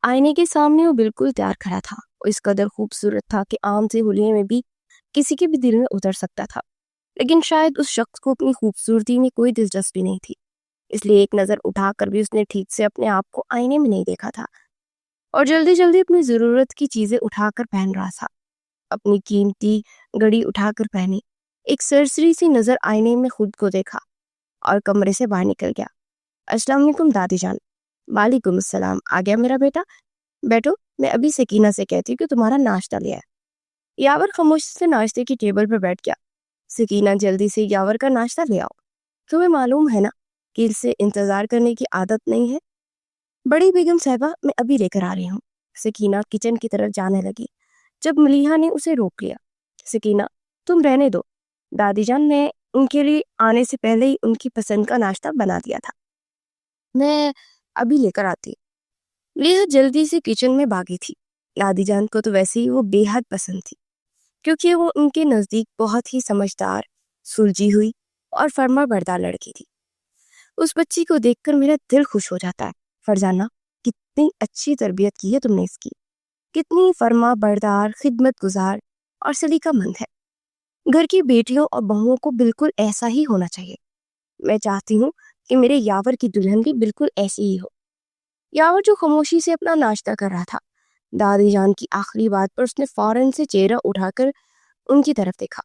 آئینے کے سامنے وہ بالکل تیار کھڑا تھا. وہ اس قدر خوبصورت تھا کہ عام سے حلیے میں بھی کسی کے بھی دل میں اتر سکتا تھا. لیکن شاید اس شخص کو اپنی خوبصورتی میں کوئی دلچسپی نہیں تھی، اس لیے ایک نظر اٹھا کر بھی اس نے ٹھیک سے اپنے آپ کو آئینے میں نہیں دیکھا تھا اور جلدی جلدی اپنی ضرورت کی چیزیں اٹھا کر پہن رہا تھا. اپنی قیمتی گھڑی اٹھا کر پہنی، ایک سرسری سی نظر آئینے میں خود کو دیکھا اور کمرے سے باہر نکل گیا. السلام علیکم دادی جان. وعلیکم السلام. آ گیا میرا بیٹا؟ بیٹو، میں ابھی سکینہ سے کہتی ہوں کہ تمہارا ناشتہ لیا ہے. یاور خاموشی سے ناشتے کی ٹیبل پر بیٹھ گیا. سکینہ جلدی سے یاور کا ناشتہ لے آؤ. تمہیں معلوم ہے نا کہ اس سے انتظار کرنے کی عادت نہیں ہے. بڑی بیگم صاحبہ، میں ابھی لے کر آ رہی ہوں. سکینہ کچن کی طرف جانے لگی جب ملیحہ نے اسے روک لیا. سکینہ، تم رہنے دو، دادی جان نے ان کے لیے آنے سے پہلے ہی ان کی پسند کا ناشتہ بنا دیا تھا، میں ابھی لے کر آتی. ملیحہ جلدی سے کچن میں بھاگی تھی. دادی جان کو تو ویسے ہی وہ بے حد پسند تھی کیونکہ وہ ان کے نزدیک بہت ہی سمجھدار، سلجھی ہوئی اور فرما بردار لڑکی تھی. اس بچی کو دیکھ کر میرا دل خوش ہو جاتا ہے. فرزانہ، کتنی اچھی تربیت کی ہے تم نے اس کی، کتنی فرما بردار، خدمت گزار اور سلیقہ مند ہے. گھر کی بیٹیوں اور بہوؤں کو بالکل ایسا ہی ہونا چاہیے. میں چاہتی ہوں کہ میرے یاور کی دلہن بھی بالکل ایسی ہی ہو. یاور جو خاموشی سے اپنا ناشتہ کر رہا تھا، دادی جان کی آخری بات پر اس نے فوراً سے چہرہ اٹھا کر ان کی طرف دیکھا.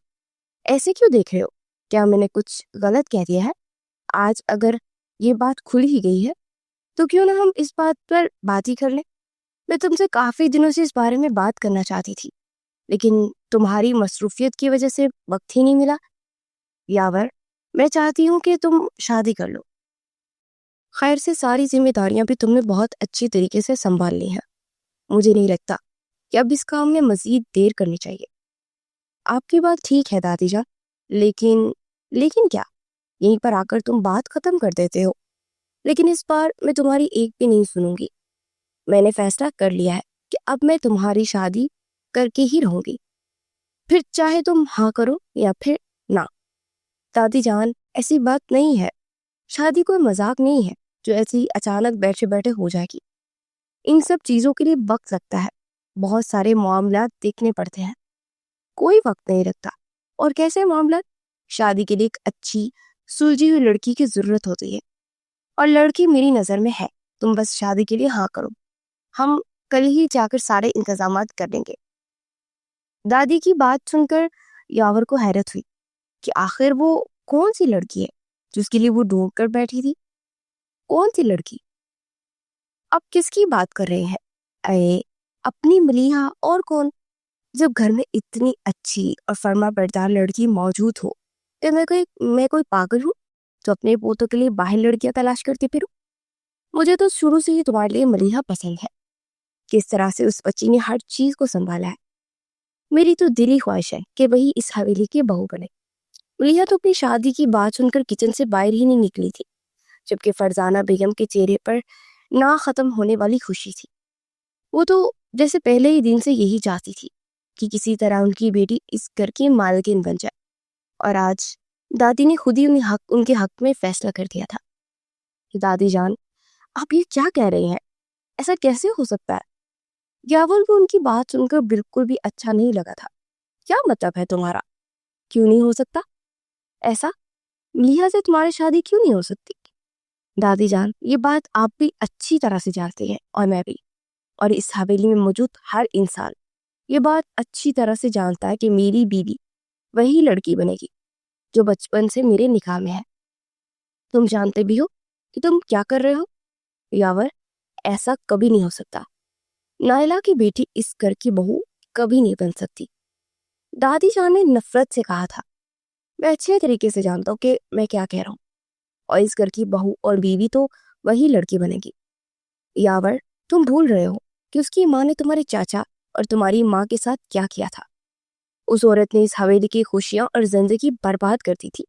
ایسے کیوں دیکھ رہے ہو؟ کیا میں نے کچھ غلط کہہ دیا ہے؟ آج اگر یہ بات کھل ہی گئی ہے تو کیوں نہ ہم اس بات پر بات ہی کر لیں. میں تم سے کافی دنوں سے اس بارے میں بات کرنا چاہتی تھی، لیکن تمہاری مصروفیت کی وجہ سے وقت ہی نہیں ملا. یاور، میں چاہتی ہوں کہ تم شادی کر لو. خیر سے ساری ذمہ داریاں بھی تم نے بہت اچھی طریقے سے سنبھال لی ہیں. مجھے نہیں لگتا کہ اب اس کام میں مزید دیر کرنی چاہیے. آپ کی بات ٹھیک ہے دادی جان، لیکن کیا؟ یہیں پر آ کر تم بات ختم کر دیتے ہو. لیکن اس بار میں تمہاری ایک بھی نہیں سنوں گی. میں نے فیصلہ کر لیا ہے کہ اب میں تمہاری شادی کر کے ہی رہوں گی، پھر چاہے تم ہاں کرو یا پھر نہ. دادی جان، ایسی بات نہیں ہے. شادی کوئی مذاق نہیں ہے جو ایسی اچانک بیٹھے بیٹھے ہو جائے گی. ان سب چیزوں کے لیے وقت لگتا ہے، بہت سارے معاملات دیکھنے پڑتے ہیں. کوئی وقت نہیں رکھتا. اور کیسے معاملات؟ شادی کے لیے ایک اچھی سلجھی ہوئی لڑکی کی ضرورت ہوتی ہے، اور لڑکی میری نظر میں ہے. تم بس شادی کے لیے ہاں کرو، ہم کل ہی جا کر سارے انتظامات کر لیں گے. دادی کی بات سن کر یاور کو حیرت ہوئی کہ آخر وہ کون سی لڑکی ہے جس کے لیے وہ ڈھونڈ کر بیٹھی تھی. کون سی لڑکی؟ اب کس کی بات کر رہے ہیں؟ اے، اپنی ملیحہ، اور کون؟ جب گھر میں اتنی اچھی اور فرما بردار لڑکی موجود ہو تو میں کوئی پاگل ہوں جو اپنے پوتوں کے لیے باہر لڑکیاں تلاش کرتی پھروں؟ مجھے تو شروع سے ہی تمہارے لیے ملیحہ پسند ہے. کس طرح سے اس بچی نے ہر چیز کو سنبھالا ہے. میری تو دلی خواہش ہے کہ وہی اس حویلی کی بہو بنے. ملیحہ تو اپنی شادی کی بات سن کر کچن سے باہر ہی نہیں نکلی تھی، جبکہ فرزانہ بیگم کے چہرے پر نہ ختم ہونے والی خوشی تھی. وہ تو جیسے پہلے ہی دن سے یہی چاہتی تھی کہ کسی طرح ان کی بیٹی اس گھر کی مالکن بن جائے. اور آج دادی نے خود ہی ان کے حق میں فیصلہ کر دیا تھا. دادی جان، آپ یہ کیا کہہ رہے ہیں؟ ایسا کیسے ہو سکتا ہے؟ یاور کو ان کی بات سن کر بالکل بھی اچھا نہیں لگا تھا. کیا مطلب ہے تمہارا؟ کیوں نہیں ہو سکتا ایسا؟ ملیحہ سے تمہاری شادی کیوں نہیں ہو سکتی؟ دادی جان، یہ بات آپ بھی اچھی طرح سے جانتے ہیں اور میں بھی، اور اس حویلی میں موجود ہر انسان یہ بات اچھی طرح سے جانتا ہے کہ میری بیوی وہی لڑکی بنے گی جو بچپن سے میرے نکاح میں ہے. تم جانتے بھی ہو کہ تم کیا کر رہے ہو. یاور، ایسا کبھی نہیں ہو سکتا. نائلہ کی بیٹی اس گھر کی بہو کبھی نہیں بن سکتی. دادی جان نے نفرت سے کہا تھا. میں اچھے طریقے سے جانتا ہوں کہ میں کیا کہہ رہا ہوں، اور اس گھر کی بہو اور بیوی تو وہی لڑکی بنے گی. یاور، تم بھول رہے ہو کہ اس کی ماں نے تمہارے چاچا اور تمہاری ماں کے ساتھ کیا کیا تھا. اس عورت نے اس حویلی کی خوشیاں اور زندگی برباد کر دی تھی،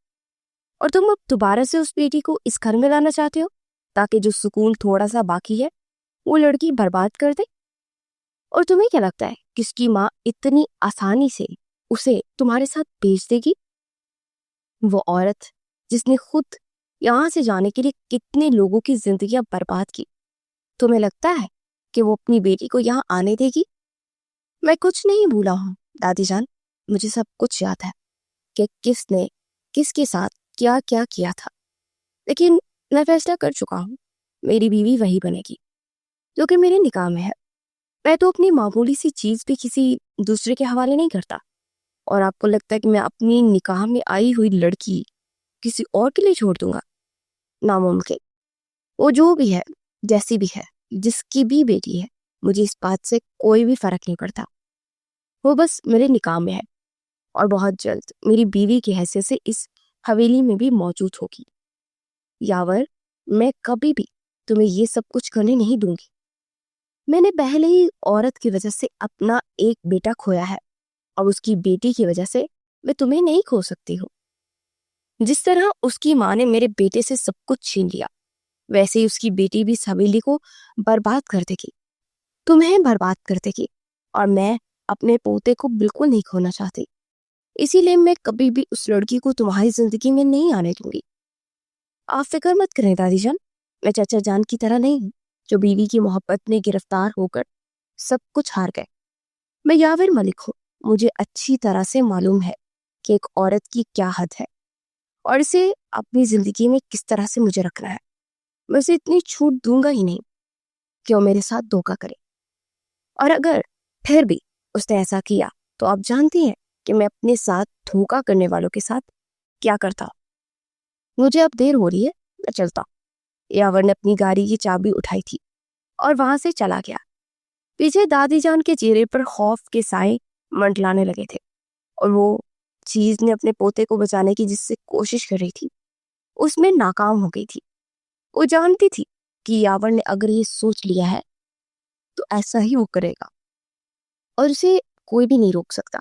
اور تم اب دوبارہ سے اس بیٹی کو اس گھر میں لانا چاہتے ہو تاکہ جو سکون تھوڑا سا باقی ہے وہ لڑکی برباد کر دے. اور تمہیں کیا لگتا ہے کہ اس کی ماں اتنی آسانی سے اسے تمہارے ساتھ بھیج دے گی؟ وہ عورت جس نے خود یہاں سے جانے کے لیے کتنے لوگوں کی زندگیاں برباد کی، تمہیں لگتا ہے کہ وہ اپنی بیٹی کو یہاں آنے دے گی؟ میں کچھ نہیں بھولا ہوں دادی جان، مجھے سب کچھ یاد ہے کہ کس نے کس کے ساتھ کیا کیا کیا تھا، لیکن میں فیصلہ کر چکا ہوں، میری بیوی وہی بنے گی جو کہ میرے نکاح میں ہے۔ میں تو اپنی معمولی سی چیز بھی کسی دوسرے کے حوالے نہیں کرتا، اور آپ کو لگتا ہے کہ میں اپنی نکاح میں آئی ہوئی لڑکی کسی اور کے لیے چھوڑ دوں گا؟ ناممکن۔ وہ جو بھی ہے، جیسی بھی ہے، جس کی بھی بیٹی ہے، مجھے اس بات سے کوئی بھی فرق نہیں پڑتا، وہ بس میرے نکاح میں ہے اور بہت جلد میری بیوی کی حیثیت سے اس حویلی میں بھی موجود ہوگی۔ یاور، میں کبھی بھی تمہیں یہ سب کچھ کرنے نہیں دوں گی۔ میں نے پہلے ہی عورت کی وجہ سے اپنا ایک بیٹا کھویا ہے، اور اس کی بیٹی کی وجہ سے میں تمہیں نہیں کھو سکتی ہوں۔ جس طرح اس کی ماں نے میرے بیٹے سے سب کچھ چھین لیا، ویسے ہی اس کی بیٹی بھی اس حویلی کو برباد کر دے گی، تمہیں برباد کر دے گی، اور میں اپنے پوتے کو بالکل نہیں کھونا چاہتی، اسی لیے میں کبھی بھی اس لڑکی کو تمہاری زندگی میں نہیں آنے دوں گی۔ آپ فکر مت کریں دادی جان، میں چچا جان کی طرح نہیں ہوں جو بیوی کی محبت میں گرفتار ہو کر سب کچھ ہار گئے۔ میں یاور ملک ہوں، مجھے اچھی طرح سے معلوم ہے کہ ایک عورت کی کیا حد ہے اور اسے اپنی زندگی میں کس طرح سے مجھے رکھنا ہے۔ میں اسے اتنی چھوٹ دوں گا ہی نہیں کہ وہ میرے ساتھ دھوکہ کرے، اور اگر پھر بھی اس نے ایسا کیا تو آپ جانتی ہیں کہ میں اپنے ساتھ دھوکہ کرنے والوں کے ساتھ کیا کرتا ہوں۔ مجھے اب دیر ہو رہی ہے، میں چلتا ہوں۔ یاور نے اپنی گاڑی کی چابی اٹھائی تھی اور وہاں سے چلا گیا۔ پیچھے دادی جان کے چہرے پر خوف کے سائے منڈلانے لگے تھے، اور وہ چیز نے اپنے پوتے کو بچانے کی جس سے کوشش کر رہی تھی اس میں ناکام ہو گئی تھی۔ وہ جانتی تھی کہ یاور نے اگر یہ سوچ لیا ہے تو ایسا ہی وہ کرے گا، اور اسے کوئی بھی نہیں روک سکتا۔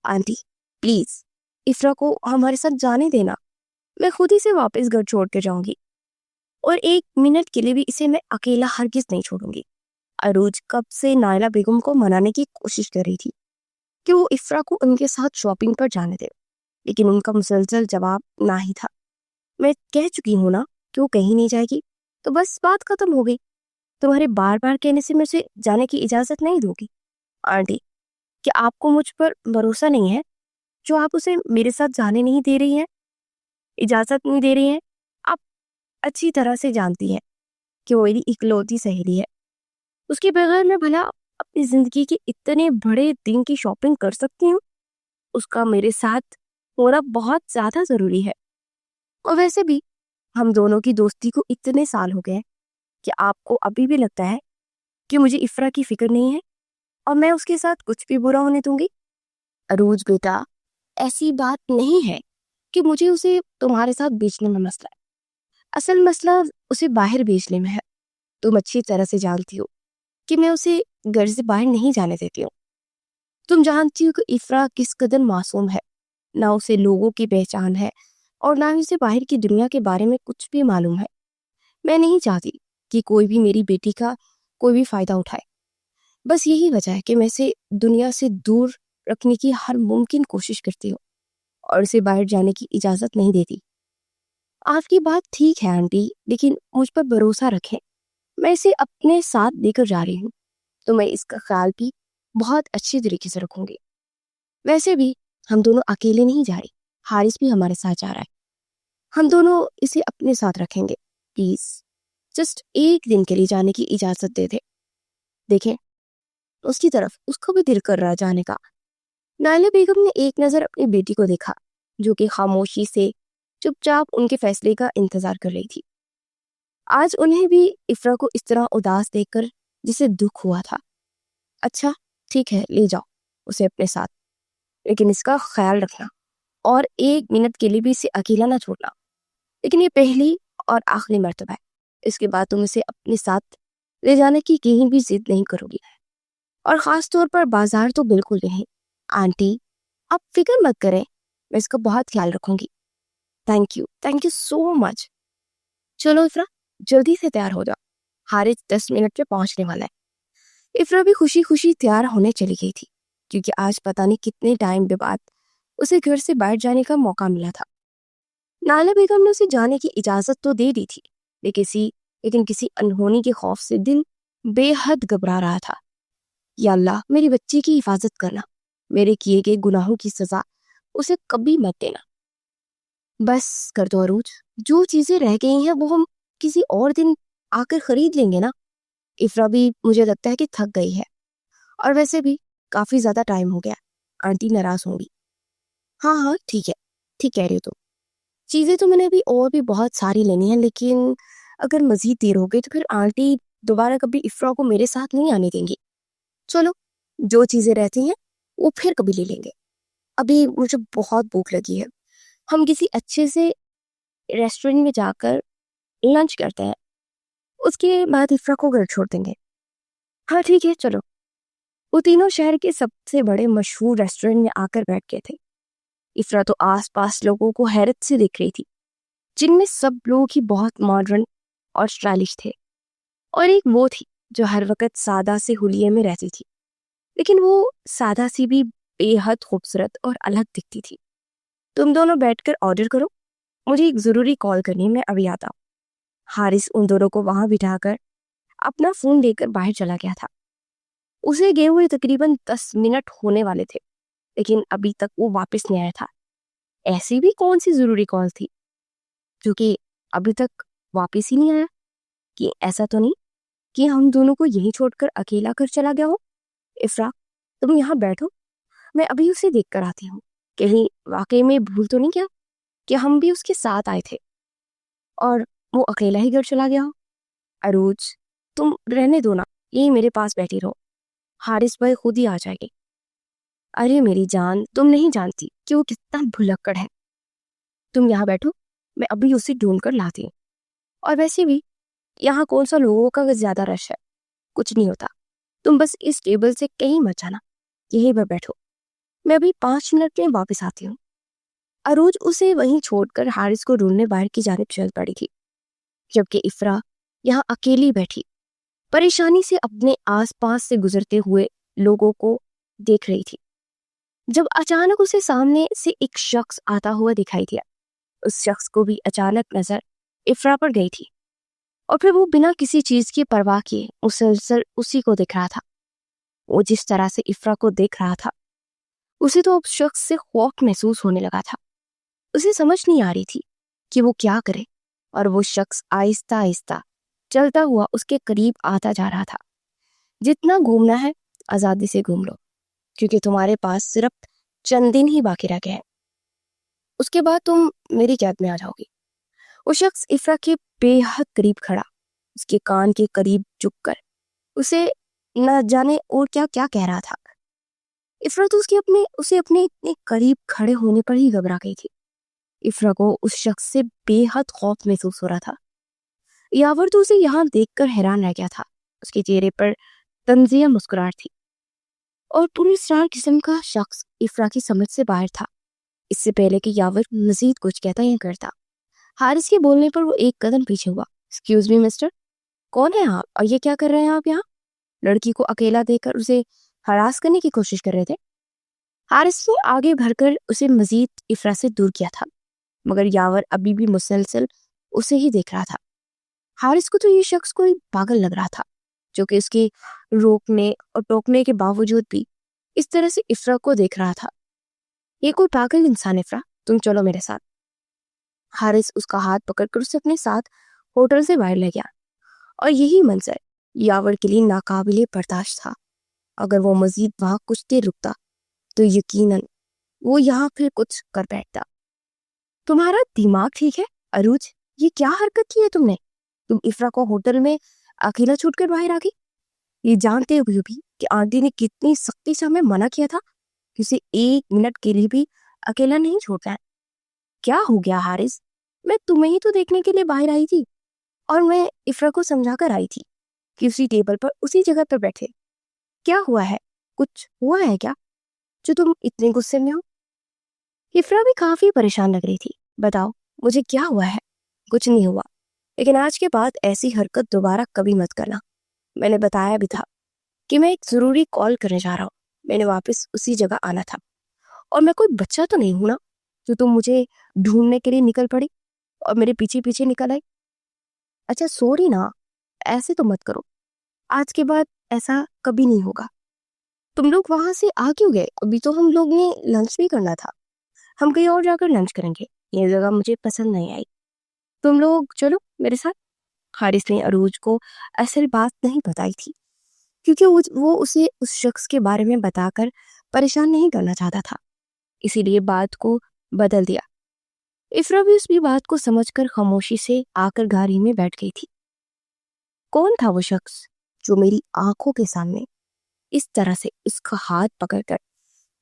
آنٹی پلیز افرا کو ہمارے ساتھ جانے دینا، میں خود ہی سے واپس گھر چھوڑ کے جاؤں گی، اور ایک منٹ کے لیے بھی اسے میں اکیلا ہرگز نہیں چھوڑوں گی۔ عروج کب سے نائلہ بیگم کو منانے کی کوشش کر رہی تھی کہ وہ افرا کو ان کے ساتھ شاپنگ پر جانے دے، لیکن ان کا مسلسل جواب نہ ہی تھا۔ میں کہہ چکی ہوں نا کہ وہ کہیں نہیں جائے گی، تو بس بات ختم ہو گئی۔ تمہارے بار بار کہنے سے میں اسے جانے کی اجازت نہیں دوں گی۔ آنٹی، کیا آپ کو مجھ پر بھروسہ نہیں ہے جو آپ اسے میرے ساتھ جانے نہیں دے رہی ہیں، اجازت نہیں دے رہی ہیں؟ آپ اچھی طرح سے جانتی ہیں کہ وہ میری اکلوتی سہیلی ہے، اس کے بغیر میں بھلا اپنی زندگی کے اتنے بڑے دن کی شاپنگ کر سکتی ہوں؟ اس کا میرے ساتھ ہونا بہت زیادہ ضروری ہے، اور ویسے بھی ہم دونوں کی دوستی کو اتنے سال ہو گئے کہ آپ کو ابھی بھی لگتا ہے کہ مجھے افرا کی فکر نہیں ہے اور میں اس کے ساتھ کچھ بھی برا ہونے دوں گی؟ عروج بیٹا، ایسی بات نہیں ہے کہ مجھے اسے تمہارے ساتھ بیچنے میں مسئلہ ہے، اصل مسئلہ اسے باہر بیچنے میں ہے۔ تم اچھی طرح سے جانتی ہو کہ میں اسے گھر سے باہر نہیں جانے دیتی ہوں۔ تم جانتی ہو کہ افرا کس قدر معصوم ہے، نہ اسے لوگوں کی پہچان ہے اور نہ ہی اسے باہر کی دنیا کے بارے میں کچھ بھی معلوم ہے۔ میں نہیں چاہتی کہ کوئی بھی میری بیٹی کا کوئی بھی فائدہ اٹھائے، بس یہی وجہ ہے کہ میں اسے دنیا سے دور رکھنے کی ہر ممکن کوشش کرتی ہوں اور اسے باہر جانے کی اجازت نہیں دیتی۔ آپ کی بات ٹھیک ہے آنٹی، لیکن مجھ پر بھروسہ رکھیں، میں اسے اپنے ساتھ لے کر جا رہی ہوں، تو میں اس کا خیال بھی بہت اچھی طریقے سے رکھوں گی۔ ویسے بھی ہم دونوں اکیلے نہیں جا رہے، حارث بھی ہمارے ساتھ جا رہا ہے، ہم دونوں اسے اپنے ساتھ رکھیں گے۔ پلیز جسٹ ایک دن کے لیے جانے کی اجازت دے دیں۔ دیکھیں اس کی طرف اس کو بھی دل کر رہا جانے کا۔ نائلہ بیگم نے ایک نظر اپنی بیٹی کو دیکھا جو کہ خاموشی سے چپ چاپ ان کے فیصلے کا انتظار کر رہی تھی۔ آج انہیں بھی افرا کو اس طرح اداس دیکھ کر جسے دکھ ہوا تھا۔ اچھا ٹھیک ہے، لے جاؤ اسے اپنے ساتھ، لیکن اس کا خیال رکھنا اور ایک منٹ کے لیے بھی اسے اکیلا نہ چھوڑنا۔ لیکن یہ پہلی اور آخری مرتبہ ہے، اس کے بعد تم اسے اپنے ساتھ لے جانے کی کہیں بھی ضد نہیں کرو گی، اور خاص طور پر بازار تو بالکل نہیں۔ آنٹی آپ فکر مت کریں، میں اس کا بہت خیال رکھوں گی۔ تھینک یو سو مچ۔ چلو افرا جلدی سے تیار ہو جاؤ، حارث 10 منٹ پہ پہنچنے والا ہے۔ افرا بھی خوشی خوشی تیار ہونے چلی گئی تھی، کیونکہ آج پتہ نہیں کتنے ٹائم کے بعد اسے گھر سے باہر جانے کا موقع ملا تھا۔ نائلہ بیگم نے اسے جانے کی اجازت تو دے دی تھی، لیکن کسی انہونی کے خوف سے دل بے حد گھبرا رہا تھا۔ یا اللہ میری بچی کی حفاظت کرنا، میرے کیے گئے گناہوں کی سزا اسے کبھی مت دینا۔ بس کر دو عروج، جو چیزیں رہ گئی ہیں وہ ہم کسی اور دن آ کر خرید لیں گے نا۔ افرا بھی مجھے لگتا ہے کہ تھک گئی ہے، اور ویسے بھی کافی زیادہ ٹائم ہو گیا، آنٹی ناراض ہوں گی۔ ہاں ہاں ٹھیک ہے، ٹھیک کہہ رہی ہو تم۔ چیزیں تو میں نے ابھی اور بھی بہت ساری لینی ہیں، لیکن اگر مزید دیر ہو گئی تو پھر آنٹی دوبارہ کبھی افرا کو میرے ساتھ نہیں آنے دیں گی۔ چلو جو چیزیں رہتی ہیں وہ پھر کبھی لے لیں گے، ابھی مجھے بہت بھوک لگی ہے۔ ہم کسی اچھے سے ریسٹورنٹ میں جا کر لنچ کرتے ہیں، اس کے بعد افرا کو گھر چھوڑ دیں گے۔ ہاں ٹھیک ہے چلو۔ وہ تینوں شہر کے سب سے بڑے مشہور ریسٹورنٹ میں آ کر بیٹھ گئے تھے۔ افرا تو آس پاس لوگوں کو حیرت سے دیکھ رہی تھی، جن میں سب لوگ ہی بہت ماڈرن اور اسٹائلش تھے، اور ایک وہ تھی جو ہر وقت سادہ سے حلیے میں رہتی تھی، لیکن وہ سادہ سی بھی بے حد خوبصورت اور الگ دکھتی تھی۔ تم دونوں بیٹھ کر آرڈر کرو، مجھے ایک ضروری کال کرنی ہے، میں ابھی آتا ہوں۔ حارث ان دونوں کو وہاں بٹھا کر اپنا فون لے کر باہر چلا گیا تھا۔ اسے گئے ہوئے تقریباً 10 منٹ ہونے والے تھے، لیکن ابھی تک وہ واپس نہیں آیا تھا۔ ایسی بھی کون سی ضروری کال تھی جو کہ ابھی تک واپس ہی نہیں آیا؟ کہ ایسا تو نہیں کہ ہم دونوں کو یہیں چھوڑ کر اکیلا کر چلا گیا ہو؟ افرا تم یہاں بیٹھو، میں ابھی اسے دیکھ کر آتی ہوں، کہیں واقعی میں بھول تو نہیں کیا کہ ہم بھی اس کے ساتھ آئے تھے اور وہ اکیلا ہی گھر چلا گیا ہو۔ عروج تم رہنے دو نا، یہی میرے پاس بیٹھی رہو، حارث بھائی خود ہی آ جائے گی۔ ارے میری جان، تم نہیں جانتی کہ وہ کتنا بھلکڑ ہے۔ تم یہاں بیٹھو، میں ابھی اسے ڈھونڈ کر لاتی ہوں۔ اور ویسے بھی یہاں کون سا لوگوں کا زیادہ رش ہے، کچھ نہیں ہوتا، تم بس اس ٹیبل سے کہیں مت جانا، یہیں پر بیٹھو، میں ابھی 5 منٹ میں واپس آتی ہوں۔ عروج اسے وہیں چھوڑ کر حارث کو ڈھونڈنے باہر کی جانب چل پڑی تھی، جبکہ افرا یہاں اکیلی بیٹھی پریشانی سے اپنے آس پاس سے گزرتے ہوئے لوگوں کو دیکھ رہی تھی، جب اچانک اسے سامنے سے ایک شخص آتا ہوا دکھائی دیا۔ اس شخص کو بھی اچانک نظر افرا پر گئی تھی، اور پھر وہ بنا کسی چیز کی پرواہ کیے مسلسل اسی کو دیکھ رہا تھا۔ وہ جس طرح سے افرا کو دیکھ رہا تھا، اسے تو اس شخص سے خوف محسوس ہونے لگا تھا۔ اسے سمجھ نہیں آ رہی تھی کہ وہ کیا کرے، اور وہ شخص آہستہ آہستہ چلتا ہوا اس کے قریب آتا جا رہا تھا۔ جتنا گھومنا ہے آزادی سے گھوم لو، کیونکہ تمہارے پاس صرف چند دن ہی باقی رہ گئے ہیں، اس کے بعد تم میری قید میں آ جاؤ گی۔ وہ شخص افرا کے بے حد قریب کھڑا، اس کے کان کے قریب جھک کر اسے نہ جانے اور کیا کیا کہہ رہا تھا۔ افرا تو اسے اپنے اتنے قریب کھڑے ہونے پر ہی گھبرا گئی تھی۔ افرا کو اس شخص سے بے حد خوف محسوس ہو رہا تھا۔ یاور تو اسے یہاں دیکھ کر حیران رہ گیا تھا، اس کے چہرے پر طنزیہ مسکراہٹ تھی، اور پراسرار قسم کا شخص افرا کی سمجھ سے باہر تھا۔ اس سے پہلے کہ یاور مزید کچھ کہتا یا کرتا، حارث کے بولنے پر وہ ایک قدم پیچھے ہوا۔ ایکسکیوز می مسٹر، کون ہے آپ اور یہ کیا کر رہے ہیں آپ یہاں؟ لڑکی کو اکیلا دیکھ کر اسے ہراس کرنے کی کوشش کر رہے تھے۔ حارث نے آگے بڑھ کر اسے مزید افرا سے دور کیا تھا، مگر یاور ابھی بھی مسلسل اسے ہی دیکھ رہا تھا۔ حارث کو تو یہ شخص کوئی پاگل لگ رہا تھا، جو کہ اس کے روکنے اور ٹوکنے کے باوجود بھی اس طرح سے افرا کو دیکھ رہا تھا۔ یہ کوئی پاگل انسان افرا، تم چلو میرے ساتھ۔ حارث اس کا ہاتھ پکڑ کر اسے اپنے ساتھ ہوٹل سے باہر لے گیا، اور یہی منظر یاور کے لیے ناقابل برداشت تھا۔ اگر وہ مزید وہاں کچھ دیر رکتا تو یقیناً وہ یہاں پھر کچھ کر بیٹھتا۔ تمہارا دماغ ٹھیک ہے عروج؟ یہ کیا حرکت کی ہے تم نے؟ تم افرا کو ہوٹل میں اکیلا چھوڑ کر باہر آ گئی، یہ جانتے ہوئے بھی کہ آنٹی نے کتنی سختی سے ہمیں منع کیا تھا کہ اسے 1 منٹ کے لیے بھی اکیلا نہیں چھوڑنا ہے۔ کیا ہو گیا حارث؟ میں تمہیں ہی تو دیکھنے کے لیے باہر آئی تھی، اور میں افرا کو سمجھا کر آئی تھی کہ اسی ٹیبل پر اسی جگہ پر بیٹھے۔ کیا ہوا ہے؟ کچھ ہوا ہے کیا جو تم اتنے غصے میں ہو؟ افرا بھی کافی پریشان لگ رہی تھی۔ بتاؤ مجھے کیا ہوا ہے؟ کچھ نہیں ہوا، لیکن آج کے بعد ایسی حرکت دوبارہ کبھی مت کرنا۔ میں نے بتایا بھی تھا کہ میں ایک ضروری کال کرنے جا رہا ہوں، میں نے واپس اسی جگہ آنا تھا، اور میں کوئی بچہ تو نہیں ہوں نا جو تم مجھے ڈھونڈنے کے لیے نکل پڑی اور میرے پیچھے پیچھے نکل آئی۔ اچھا سوری نا، ایسے تو مت کرو، آج کے بعد ایسا کبھی نہیں ہوگا۔ تم لوگ وہاں سے آ کیوں گئے؟ ابھی تو ہم لوگ نے لنچ بھی کرنا تھا۔ ہم کہیں اور جا کر لنچ کریں گے، یہ جگہ مجھے پسند نہیں آئی، تم لوگ چلو میرے ساتھ۔ حارث نے عروج کو اصل بات نہیں بتائی تھی، کیونکہ وہ اسے اس شخص کے بارے میں بتا کر پریشان نہیں کرنا چاہتا تھا، اسی لیے بات کو بدل دیا۔ افرا بھی اس کی بات کو سمجھ کر خاموشی سے آ کر گاڑی میں بیٹھ گئی تھی۔ کون تھا وہ شخص جو میری آنکھوں کے سامنے اس طرح سے اس کا ہاتھ پکڑ کر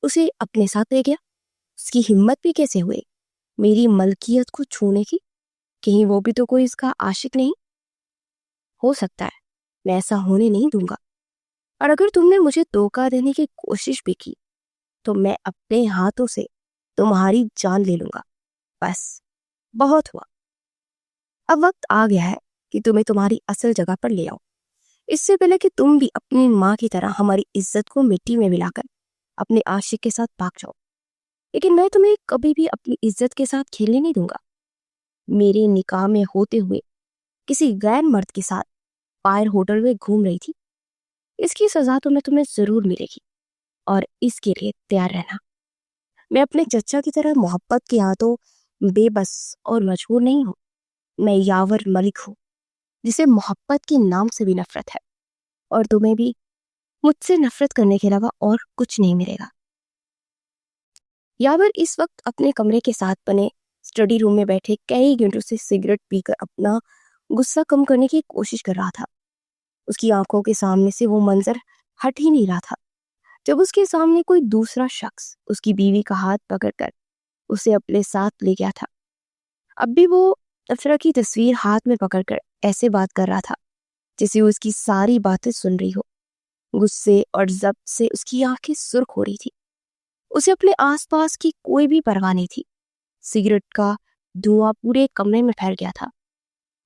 اسے اپنے ساتھ لے گیا؟ اس کی ہمت بھی کیسے ہوئے میری ملکیت کو چھونے کی؟ کہیں وہ بھی تو کوئی اس کا عاشق نہیں ہو سکتا ہے؟ میں ایسا ہونے نہیں دوں گا، اور اگر تم نے مجھے دھوکہ دینے کی کوشش بھی کی تو میں اپنے ہاتھوں سے تمہاری جان لے لوں گا۔ بس بہت ہوا، اب وقت آ گیا ہے کہ تمہیں تمہاری اصل جگہ پر لے آؤ، اس سے پہلے کہ تم بھی اپنی ماں کی طرح ہماری عزت کو مٹی میں ملا کر اپنے عاشق کے ساتھ بھاگ جاؤ۔ لیکن میں تمہیں کبھی بھی اپنی عزت کے ساتھ کھیلنے نہیں دوں گا۔ میرے نکاح میں ہوتے ہوئے کسی غیر مرد کے ساتھ فائر ہوٹل میں گھوم رہی تھی، اس کی سزا تمہیں ضرور ملے گی، اور اس کے لیے تیار رہنا۔ میں اپنے چچا کی طرح محبت کے ہاتھوں بے بس اور مجبور نہیں ہوں، میں یاور ملک ہوں جسے محبت کے نام سے بھی نفرت ہے، اور تمہیں بھی مجھ سے نفرت کرنے کے علاوہ اور کچھ نہیں ملے گا۔ یاور اس وقت اپنے کمرے کے ساتھ بنے اسٹڈی روم میں بیٹھے کئی گھنٹوں سے سگریٹ پی کر اپنا غصہ کم کرنے کی کوشش کر رہا تھا۔ اس کی آنکھوں کے سامنے سے وہ منظر ہٹ ہی نہیں رہا تھا جب اس کے سامنے کوئی دوسرا شخص اس کی بیوی کا ہاتھ پکڑ کر اسے اپنے ساتھ لے گیا تھا۔ اب بھی وہ افرا کی تصویر ہاتھ میں پکڑ کر ایسے بات کر رہا تھا جیسے وہ اس کی ساری باتیں سن رہی ہو۔ غصے اور ضبط سے اس کی آنکھیں سرخ ہو رہی تھی، اسے اپنے آس پاس کی کوئی بھی پرواہ نہیں تھی۔ سگریٹ کا دھواں پورے کمرے میں پھیل گیا تھا،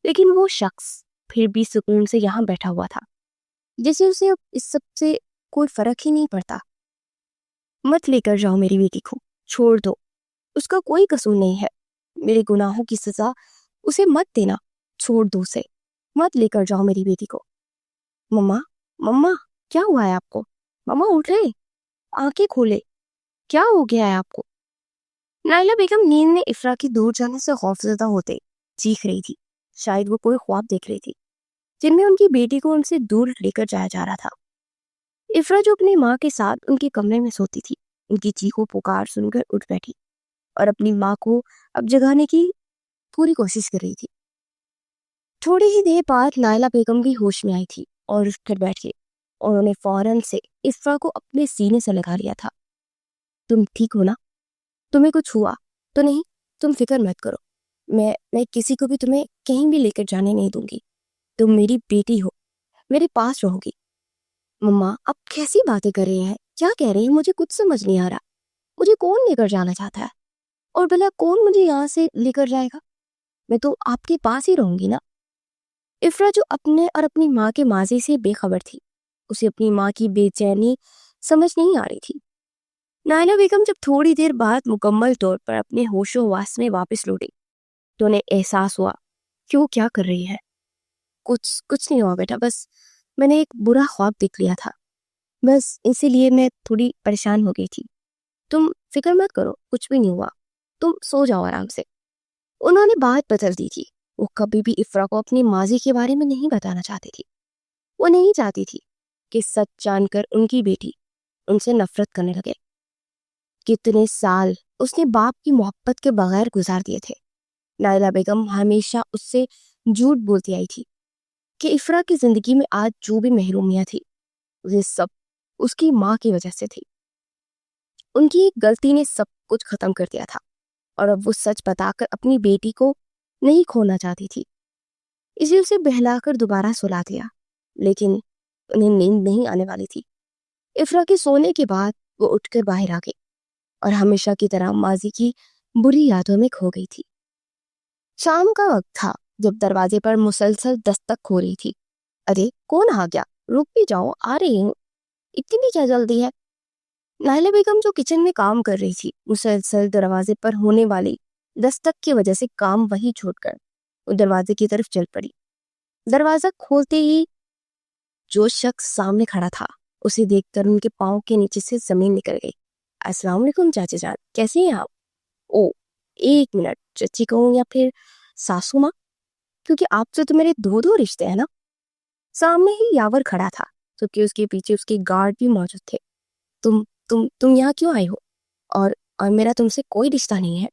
لیکن وہ شخص پھر بھی سکون سے یہاں بیٹھا ہوا تھا، جیسے اسے اب اس سب سے کوئی فرق ہی نہیں پڑتا۔ مت لے کر جاؤ میری بیٹی کو، چھوڑ دو، اس کا کوئی قصور نہیں ہے، میرے گناہوں کی سزا اسے مت دینا، چھوڑ دو اسے، مت لے کر جاؤ میری بیٹی کو۔ مما مما کیا ہوا ہے آپ کو؟ مما اٹھے، آنکھیں کھولے، کیا ہو گیا ہے آپ کو؟ نائلہ بیگم نیند میں افرا کی دور جانے سے خوفزدہ ہوتے چیخ رہی تھی، شاید وہ کوئی خواب دیکھ رہی تھی جن میں ان کی بیٹی کو ان سے دور لے کر جایا جا رہا تھا۔ افرا جو اپنی ماں کے ساتھ ان کے کمرے میں سوتی تھی، ان کی چیخوں پکار سن کر اٹھ بیٹھی اور اپنی ماں کو اب جگانے کی پوری کوشش کر رہی تھی۔ تھوڑی ہی دیر بعد نائلہ بیگم بھی ہوش میں آئی تھی اور اٹھ کر بیٹھ گئی۔ انہوں نے فوراً سے افرا کو اپنے سینے سے لگا لیا تھا۔ تم ٹھیک ہو نا؟ تمہیں کچھ ہوا تو نہیں؟ تم فکر مت کرو، میں کسی کو بھی تمہیں کہیں بھی لے کر جانے نہیں دوں گی، تم میری بیٹی ہو، میرے پاس رہو گی۔ مما آپ کیسی باتیں کر رہے ہیں؟ کیا کہہ رہے ہیں؟ مجھے کچھ سمجھ نہیں آ رہا، مجھے کون لے کر جانا چاہتا ہے؟ اور بھلا کون مجھے یہاں سے لے کر جائے گا؟ میں تو آپ کے پاس ہی رہوں گی نا۔ افرا جو اپنے اور اپنی ماں کے ماضی سے بے خبر تھی، اسے اپنی ماں کی بے چینی سمجھ نہیں آ رہی تھی۔ نائلہ بیگم جب تھوڑی دیر بعد مکمل طور پر اپنے ہوش و حواس میں واپس لوٹی تو انہیں احساس ہوا کہ وہ کیا کر رہی ہے۔ کچھ نہیں ہوا بیٹا، بس میں نے ایک برا خواب دیکھ لیا تھا، بس اسی لیے میں تھوڑی پریشان ہو گئی تھی، تم فکر مت کرو، کچھ بھی نہیں ہوا، تم سو جاؤ آرام سے۔ انہوں نے بات بدل دی تھی، وہ کبھی بھی افرا کو اپنی ماضی کے بارے میں نہیں بتانا چاہتی تھی۔ وہ نہیں چاہتی تھی کہ سچ جان کر ان کی بیٹی ان سے نفرت کرنے لگے۔ کتنے سال اس نے باپ کی محبت کے بغیر گزار دیے تھے۔ نائلہ بیگم ہمیشہ اس سے جھوٹ بولتی آئی تھی کہ افرا کی زندگی میں آج جو بھی محرومیاں تھی یہ سب اس کی ماں کی وجہ سے تھی۔ ان کی ایک غلطی نے سب کچھ ختم کر دیا تھا، اور اب وہ سچ بتا کر اپنی بیٹی کو نہیں کھونا چاہتی تھی، اسے اسے بہلا کر دوبارہ سلا دیا، لیکن انہیں نیند نہیں آنے والی تھی۔ افرا کے سونے کے بعد وہ اٹھ کر باہر آ گئی اور ہمیشہ کی طرح ماضی کی بری یادوں میں کھو گئی تھی۔ شام کا وقت تھا جب دروازے پر مسلسل دستک ہو رہی تھی۔ ارے کون آ گیا؟ رک بھی جاؤ، آ رہی ہوں، اتنی بھی کیا جلدی ہے؟ نائلہ بیگم جو کچن میں کام کر رہی تھی، مسلسل دروازے پر ہونے والی دستک کی وجہ سے کام وہی چھوڑ کر وہ دروازے کی طرف چل پڑی۔ دروازہ کھولتے ہی جو شخص سامنے کھڑا تھا اسے دیکھ کر ان کے پاؤں کے نیچے سے زمین نکل گئی. السلام علیکم چاچی جان، کیسے ہیں آپ؟ او ایک منٹ، چچی کہوں یا پھر ساسو ماں؟ کیونکہ آپ سے تو میرے دو رشتے ہیں نا. سامنے ہی یاور کھڑا تھا جبکہ اس کے پیچھے اس کے گارڈ بھی موجود تھے. تم یہاں کیوں آئے ہو؟ اور میرا تم سے کوئی رشتہ نہیں ہے.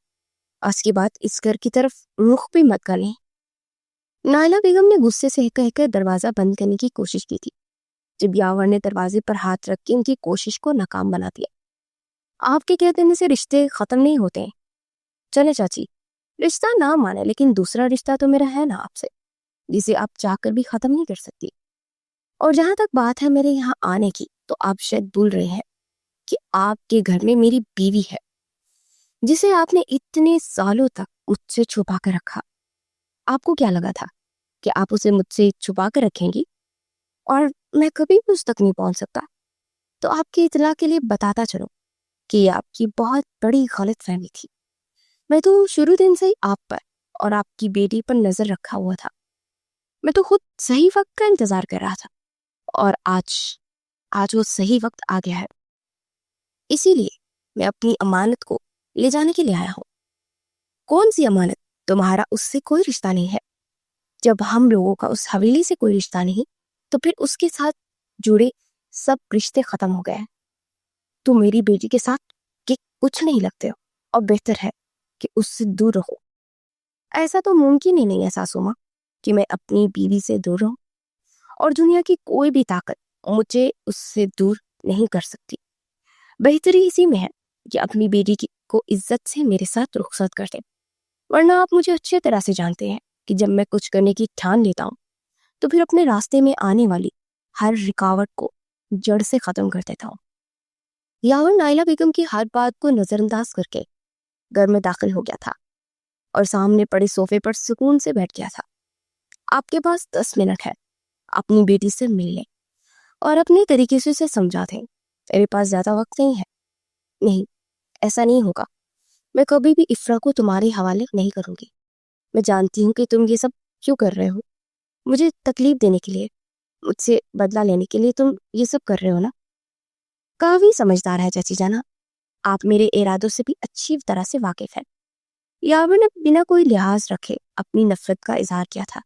آج کے بعد اس گھر کی طرف رخ بھی مت کریں. نائلہ بیگم نے غصے سے کہہ کر دروازہ بند کرنے کی کوشش کی تھی جب یاور نے دروازے پر ہاتھ رکھ کے ان کی کوشش کو ناکام بنا دیا. آپ کے کہہ دینے سے رشتے ختم نہیں ہوتے ہیں. چلے چاچی، رشتہ نہ مانے لیکن دوسرا رشتہ تو میرا ہے نا آپ سے، جسے آپ چاہ کر بھی ختم نہیں کر سکتی. اور جہاں تک بات ہے میرے یہاں آنے کی، تو آپ شاید بھول رہے ہیں کہ آپ کے گھر میں میری بیوی ہے جسے آپ نے اتنے سالوں تک مجھ سے چھپا کر رکھا. آپ کو کیا لگا تھا کہ آپ اسے مجھ سے چھپا کر رکھیں گی اور میں کبھی بھی اس تک نہیں پہنچ سکتا؟ تو آپ کی اطلاع کے لیے بتاتا چلوں کہ یہ آپ کی بہت بڑی غلط فہمی تھی. میں تو شروع دن سے ہی آپ پر اور آپ کی بیٹی پر نظر رکھا ہوا تھا. میں تو خود صحیح وقت کا انتظار کر رہا تھا اور آج وہ صحیح وقت آ گیا ہے. اسی لیے میں اپنی امانت کو لے جانے کے لیے آیا ہوں. کون سی امانت؟ تمہارا اس سے کوئی رشتہ نہیں ہے. جب ہم لوگوں کا اس حویلی سے کوئی رشتہ نہیں تو پھر اس کے ساتھ جڑے سب رشتے ختم ہو گئے. تم میری بیٹی کے ساتھ کہ کچھ نہیں لگتے ہو اور بہتر ہے کہ اس سے دور رہو. ایسا تو ممکن ہی نہیں ہے ساسو ماں کہ میں اپنی بیوی سے دور رہوں، اور دنیا کی کوئی بھی طاقت مجھے اس سے دور نہیں کر سکتی. بہتری اسی میں ہے کہ اپنی بیٹی کو عزت سے میرے ساتھ رخصت کر دیں، ورنہ آپ مجھے اچھے طرح سے جانتے ہیں کہ جب میں کچھ کرنے کی ٹھان لیتا ہوں تو پھر اپنے راستے میں آنے والی ہر رکاوٹ کو جڑ سے ختم کر دیتا ہوں. یاور نائلہ بیگم کی ہر بات کو نظر انداز کر کے گھر میں داخل ہو گیا تھا اور سامنے پڑے صوفے پر سکون سے بیٹھ گیا تھا. آپ کے پاس 10 منٹ ہے اپنی بیٹی سے مل لیں اور اپنے طریقے سے اسے سمجھا دیں. میرے پاس زیادہ وقت نہیں ہے. نہیں، ایسا نہیں ہوگا. میں کبھی بھی افرا کو تمہارے حوالے نہیں کروں گی. میں جانتی ہوں کہ تم یہ سب کیوں کر رہے ہو. مجھے تکلیف دینے کے لیے، مجھ سے بدلہ لینے کے لیے تم یہ سب کر رہے ہو نا. کافی سمجھدار ہے چچی جانا، آپ میرے ارادوں سے بھی اچھی طرح سے واقف ہیں. یاور نے بنا کوئی لحاظ رکھے اپنی نفرت کا اظہار کیا تھا.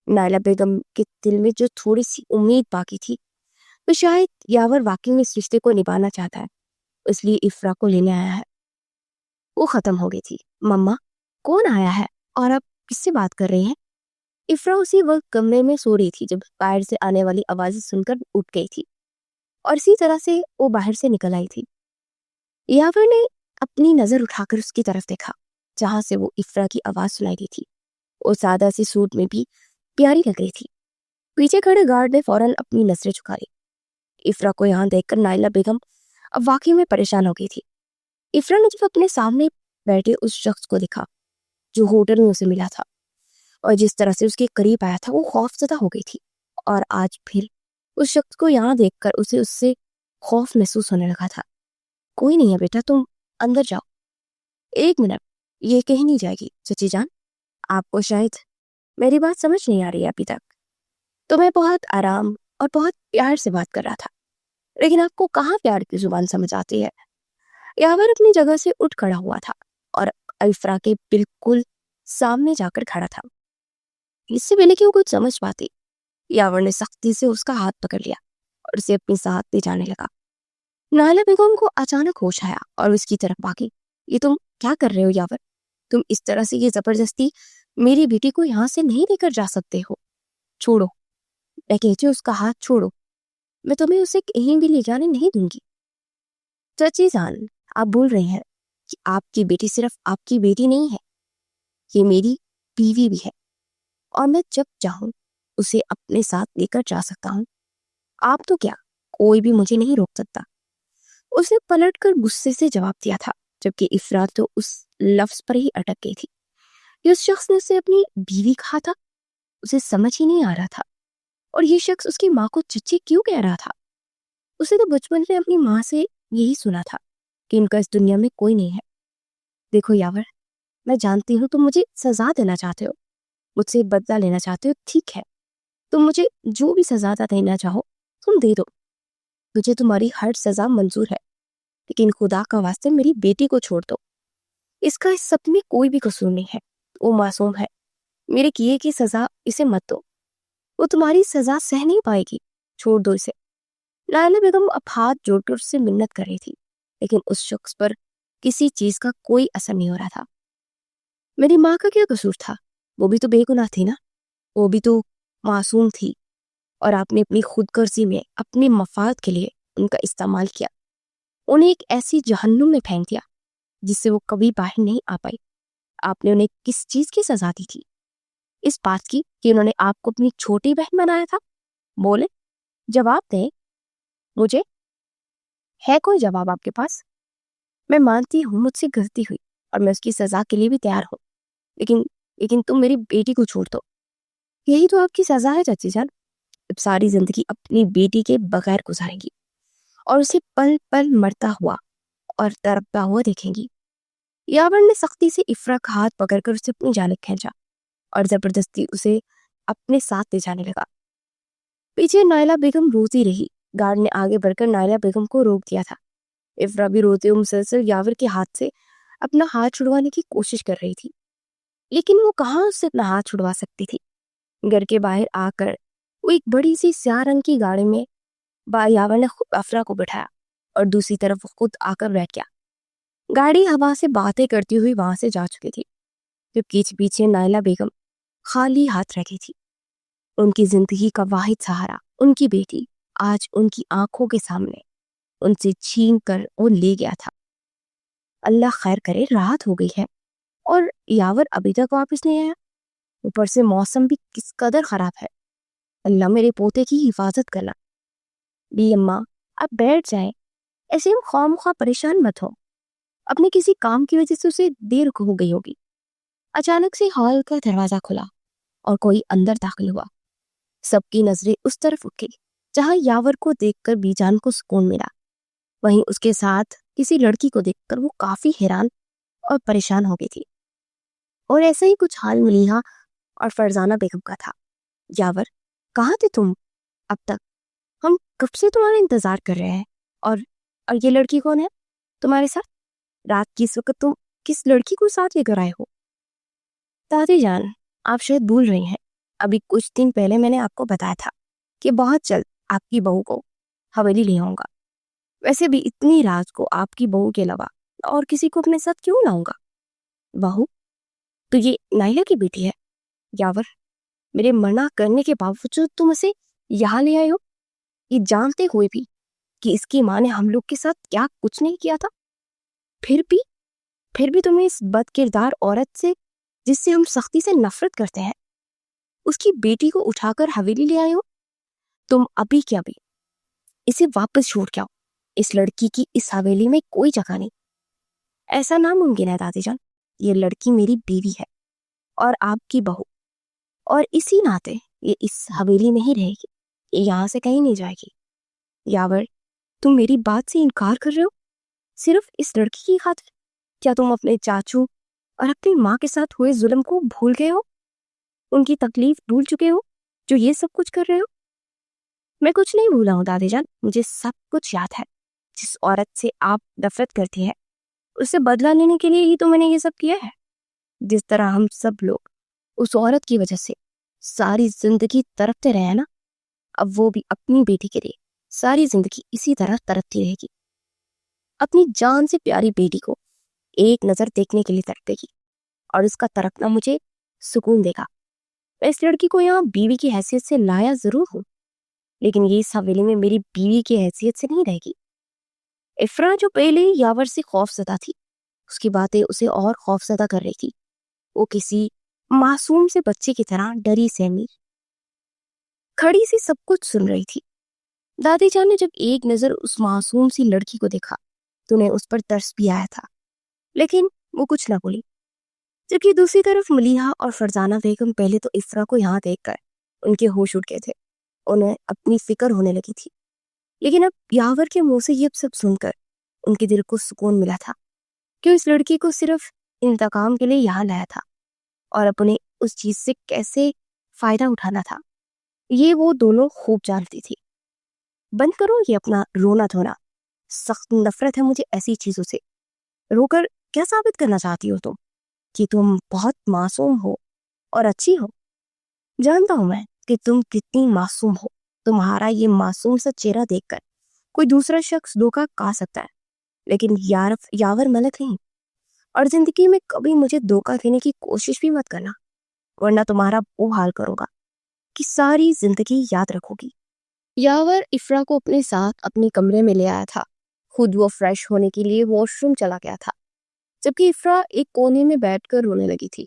نائلہ بیگم کے دل میں جو تھوڑی سی امید باقی تھی وہ شاید یاور واقعی میں اس رشتے کو نبھانا چاہتا ہے، اس لیے افرا کو لینے آیا ہے، وہ ختم ہو گئی تھی. مما، کون آیا ہے اور آپ کس سے بات کر رہے ہیں؟ افرا اسی وقت کمرے میں سو رہی تھی جب باہر سے آنے والی آوازیں سن کر اٹھ گئی تھی اور اسی طرح سے وہ باہر سے نکل آئی تھی. یاور نے اپنی نظر اٹھا کر اس کی طرف دیکھا جہاں سے وہ افرا کی آواز سنائی دی تھی. وہ سادہ سی سوٹ میں بھی پیاری لگ رہی تھی. پیچھے کھڑے گارڈ نے فوراً اپنی نظریں جھکا لی. افرا کو یہاں دیکھ کر نائلہ بیگم اب واقعی میں پریشان ہو گئی تھی. افرا نے جب اپنے سامنے بیٹھے اس شخص کو دیکھا جو ہوٹل میں اسے ملا تھا اور جس طرح سے اس کے قریب آیا تھا، وہ خوف زدہ ہو گئی تھی. اور آج پھر اس شخص کو یہاں دیکھ کر اسے اس سے خوف محسوس ہونے لگا تھا. کوئی نہیں ہے بیٹا، تم اندر جاؤ. ایک منٹ، یہ کہیں نہیں جائے گی چچی جان. آپ کو شاید میری بات سمجھ نہیں آ رہی ہے ابھی تک. تو میں بہت آرام اور بہت پیار سے بات کر رہا تھا، لیکن آپ کو کہاں پیار کی زبان سمجھ آتی ہے. یاور اپنی جگہ سے اٹھ کھڑا ہوا تھا اور افرا کے بالکل سامنے جا کر کھڑا تھا. اس سے پہلے کہ وہ کچھ سمجھ پاتی، یاور نے سختی سے اس کا ہاتھ پکڑ لیا اور اسے اپنی ساتھ لے جانے لگا. نائلہ بیگم کو اچانک ہوش آیا اور اس کی طرف بھاگی. یہ تم کیا کر رہے ہو یاور؟ تم اس طرح سے یہ زبردستی میری بیٹی کو یہاں سے نہیں لے کر جا سکتے ہو. چھوڑو، میں کہتی ہوں اس کا ہاتھ چھوڑو. میں تمہیں اسے کہیں بھی لے جانے نہیں دوں گی. چچی جان، آپ بول رہے ہیں کہ آپ کی بیٹی صرف آپ کی بیٹی نہیں ہے، یہ میری بیوی بھی ہے، اور میں جب چاہوں اسے اپنے ساتھ لے کر جا سکتا ہوں. آپ تو کیا، کوئی بھی مجھے نہیں روک سکتا. اس نے پلٹ کر غصے سے جواب دیا تھا، جبکہ افرا تو اس لفظ پر ہی اٹک گئی تھی. یہ اس شخص نے اسے اپنی بیوی کہا تھا، اسے سمجھ ہی نہیں آ رہا تھا. اور یہ شخص اس کی ماں کو چچی کیوں کہہ رہا تھا؟ اسے تو بچپن سے اپنی ماں سے یہی سنا تھا کہ ان کا اس دنیا میں کوئی نہیں ہے. دیکھو یاور، میں جانتی ہوں تم مجھے سزا دینا چاہتے ہو، مجھ سے بدلہ لینا چاہتے ہو، ٹھیک ہے، تم مجھے جو بھی سزا دینا چاہو تم دے دو، مجھے تمہاری ہر سزا منظور ہے، لیکن خدا کا واسطے میری بیٹی کو چھوڑ دو، اس کا اس سب میں کوئی بھی قصور نہیں ہے، وہ معصوم ہے، میرے کیے کی سزا اسے مت دو، وہ تمہاری سزا سہ نہیں پائے گی، چھوڑ دو اسے۔ لائلہ بیگم اب ہاتھ جوڑ کر اس سے منت کر رہی تھی، لیکن اس شخص پر کسی چیز کا کوئی اثر نہیں ہو رہا تھا۔ میری ماں کا کیا قصور تھا؟ وہ بھی تو بے گناہ تھی نا، وہ بھی تو معصوم تھی، اور آپ نے اپنی خود غرضی میں اپنے مفاد کے لیے ان کا استعمال کیا، انہیں ایک ایسی جہنم میں پھینک دیا جس سے وہ کبھی باہر نہیں آ پائی۔ آپ نے انہیں کس چیز کی سزا دی تھی؟ اس بات کی کہ انہوں نے آپ کو اپنی چھوٹی بہن بنایا تھا؟ بولے، جواب دیں مجھے، ہے کوئی جواب آپ کے پاس؟ میں مانتی ہوں مجھ سے غلطی ہوئی اور میں اس کی سزا کے لیے بھی تیار ہوں، لیکن تم میری بیٹی کو چھوڑ دو، یہی تو آپ کی سزا ہے چچی جان۔ اب ساری زندگی اپنی بیٹی کے بغیر گزاریں گی اور اسے پل پل مرتا ہوا اور تڑپتا ہوا دیکھیں گی۔ یاور نے سختی سے افرا کا ہاتھ پکڑ کر اسے اپنی جانب کھینچا اور زبردستی اسے اپنے ساتھ لے جانے لگا۔ پیچھے نائلہ بیگم روتی رہی، گارڈ نے آگے بڑھ کر نائلہ بیگم کو روک دیا تھا۔ افرا بھی روتے ہوئے مسلسل یاور کے ہاتھ سے اپنا ہاتھ چھڑوانے کی کوشش کر رہی تھی، لیکن وہ کہاں اس سے اپنا ہاتھ چھڑوا سکتی تھی۔ گھر کے باہر آ کر وہ ایک بڑی سی سیاہ رنگ کی گاڑی میں یاور نے خود افرا کو بٹھایا اور دوسری طرف وہ خود آ کر بیٹھ گیا۔ گاڑی ہوا سے باتیں کرتی ہوئی وہاں سے جا چکی تھی، جب پیچھے نائلہ بیگم خالی ہاتھ رہ گئی تھی۔ ان کی زندگی کا واحد سہارا ان کی بیٹی آج ان کی آنکھوں کے سامنے ان سے چھین کر وہ لے گیا تھا۔ اللہ خیر کرے، رات ہو گئی ہے اور یاور ابھی تک واپس نہیں آیا، اوپر سے موسم بھی کس قدر خراب ہے۔ اللہ میرے پوتے کی حفاظت کرنا۔ بی اماں آپ بیٹھ جائیں، ایسے ہم خواہ مخواہ پریشان مت ہو، اپنے کسی کام کی وجہ سے اسے دیر ہو گئی ہوگی۔ اچانک سے ہال کا دروازہ کھلا اور کوئی اندر داخل ہوا۔ سب کی نظریں اس طرف اٹھی جہاں یاور کو دیکھ کر بی جان کو سکون ملا، وہیں اس کے ساتھ کسی لڑکی کو دیکھ کر وہ کافی حیران اور پریشان ہو گئی تھی، اور ایسا ہی کچھ حال ملیحہ اور فرزانہ بیگم کا تھا۔ یاور، کہاں تھے تم اب تک؟ ہم کب سے تمہارا انتظار کر رہے ہیں، اور یہ لڑکی کون ہے تمہارے ساتھ؟ رات کی اس وقت تم کس لڑکی کو ساتھ لے کر آئے ہو؟ دادی جان، آپ شاید بھول رہی ہیں، ابھی کچھ دن پہلے میں نے آپ کو بتایا تھا کہ بہت جلد آپ کی بہو کو حویلی لے آؤں گا۔ ویسے بھی اتنی رات کو آپ کی بہو کے علاوہ اور کسی کو اپنے ساتھ کیوں لاؤں گا؟ بہو تو یہ نائلہ کی بیٹی ہے؟ یاور، میرے منع کرنے کے باوجود تم اسے یہاں لے آئے ہو، یہ جانتے ہوئے بھی کہ اس کی ماں نے ہم لوگ کے ساتھ کیا کچھ نہیں کیا تھا؟ پھر بھی تمہیں اس بد کردار عورت سے، جس سے ہم سختی سے نفرت کرتے ہیں، اس کی بیٹی کو اٹھا کر حویلی لے آئے ہو؟ تم ابھی کیا بھی اسے واپس چھوڑ کے آؤ، اس لڑکی کی اس حویلی میں کوئی جگہ نہیں۔ ایسا ناممکن ہے دادی جان، یہ لڑکی میری بیوی ہے اور آپ کی بہو، اور اسی ناطے یہ اس حویلی میں ہی رہے گی، یہ یہاں سے کہیں نہیں جائے گی۔ یاور، تم میری بات سے انکار کر رہے ہو صرف اس لڑکی کی خاطر؟ کیا تم اپنے چاچو اور اپنی ماں کے ساتھ ہوئے ظلم کو بھول گئے ہو؟ ان کی تکلیف بھول چکے ہو جو یہ سب کچھ کر رہے ہو؟ میں کچھ نہیں بھولا ہوں دادی جان، مجھے سب کچھ یاد ہے۔ جس عورت سے آپ نفرت کرتی ہیں اس سے بدلہ لینے کے لیے ہی تو میں نے یہ سب کیا ہے۔ جس طرح ہم سب لوگ اس عورت کی وجہ سے ساری زندگی تڑپتے رہے ہیں نا، اب وہ بھی اپنی بیٹی کے لیے ساری زندگی اسی طرح تڑپتی رہے گی، اپنی جان سے پیاری بیٹی کو ایک نظر دیکھنے کے لیے تڑپے گی، اور اس کا تڑپنا مجھے سکون دے گا۔ میں اس لڑکی کو یہاں بیوی کی حیثیت سے لایا ضرور ہوں، لیکن یہ اس حویلی میں میری بیوی کی حیثیت سے نہیں رہے گی۔ افرا جو پہلے یاور سے خوف زدہ تھی، اس کی باتیں اسے اور خوف زدہ کر رہی تھی۔ وہ کسی معصوم سے بچے کی طرح ڈری سہمی کھڑی سی سب کچھ سن رہی تھی۔ دادی جان نے جب ایک نظر اس معصوم سی لڑکی کو دیکھا تو انہیں اس پر ترس بھی آیا تھا، لیکن وہ کچھ نہ بولی، جبکہ دوسری طرف ملیحہ اور فرزانہ بیگم پہلے تو افرا کو یہاں دیکھ کر ان کے ہوش اڑ گئے تھے، انہیں اپنی فکر ہونے لگی تھی، لیکن اب یاور کے منہ سے یہ سب سن کر ان کے دل کو سکون ملا تھا کہ اس لڑکی کو صرف انتقام کے لیے یہاں لایا تھا، اور اب انہیں اس چیز سے کیسے فائدہ اٹھانا تھا۔ یہ وہ دونوں خوب جانتی تھی۔ بند کرو یہ اپنا رونا دھونا، سخت نفرت ہے مجھے ایسی چیزوں سے۔ رو کر کیا ثابت کرنا چاہتی ہو تم؟ کہ تم بہت معصوم ہو اور اچھی ہو؟ جانتا ہوں میں کہ تم کتنی معصوم ہو۔ تمہارا یہ معصوم سا چہرہ دیکھ کر کوئی دوسرا شخص دھوکا کھا سکتا ہے، لیکن یاور ملک نہیں۔ اور زندگی میں کبھی مجھے دھوکا دینے کی کوشش بھی مت کرنا، ورنہ تمہارا وہ حال کروں گا کہ ساری زندگی یاد رکھو گی۔ یاور افرا کو اپنے ساتھ اپنے کمرے میں لے آیا تھا۔ خود وہ فریش ہونے کے لیے واش روم چلا گیا تھا، جبکہ افرا ایک کونے میں بیٹھ کر رونے لگی تھی۔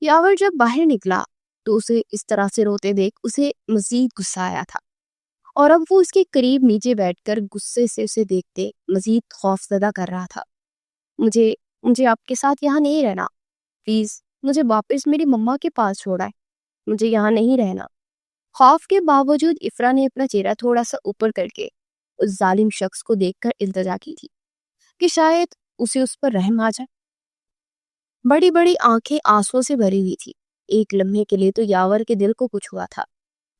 یاور جب باہر نکلا تو اسے اس طرح سے روتے دیکھ اسے مزید غصہ آیا تھا، اور اب وہ اس کے قریب نیچے بیٹھ کر غصے سے اسے دیکھتے مزید خوف زدہ کر رہا تھا۔ مجھے آپ کے ساتھ یہاں نہیں رہنا، پلیز مجھے واپس میری مما کے پاس چھوڑا ہے، مجھے یہاں نہیں رہنا۔ خوف کے باوجود افرا نے اپنا چہرہ تھوڑا سا اوپر کر کے اس ظالم شخص کو دیکھ کر التجا کی تھی کہ شاید اسے اس پر رحم آ جائے۔ بڑی بڑی آنکھیں آنسوں سے بھری ہوئی تھی۔ ایک لمحے کے لیے تو یاور کے دل کو کچھ ہوا تھا،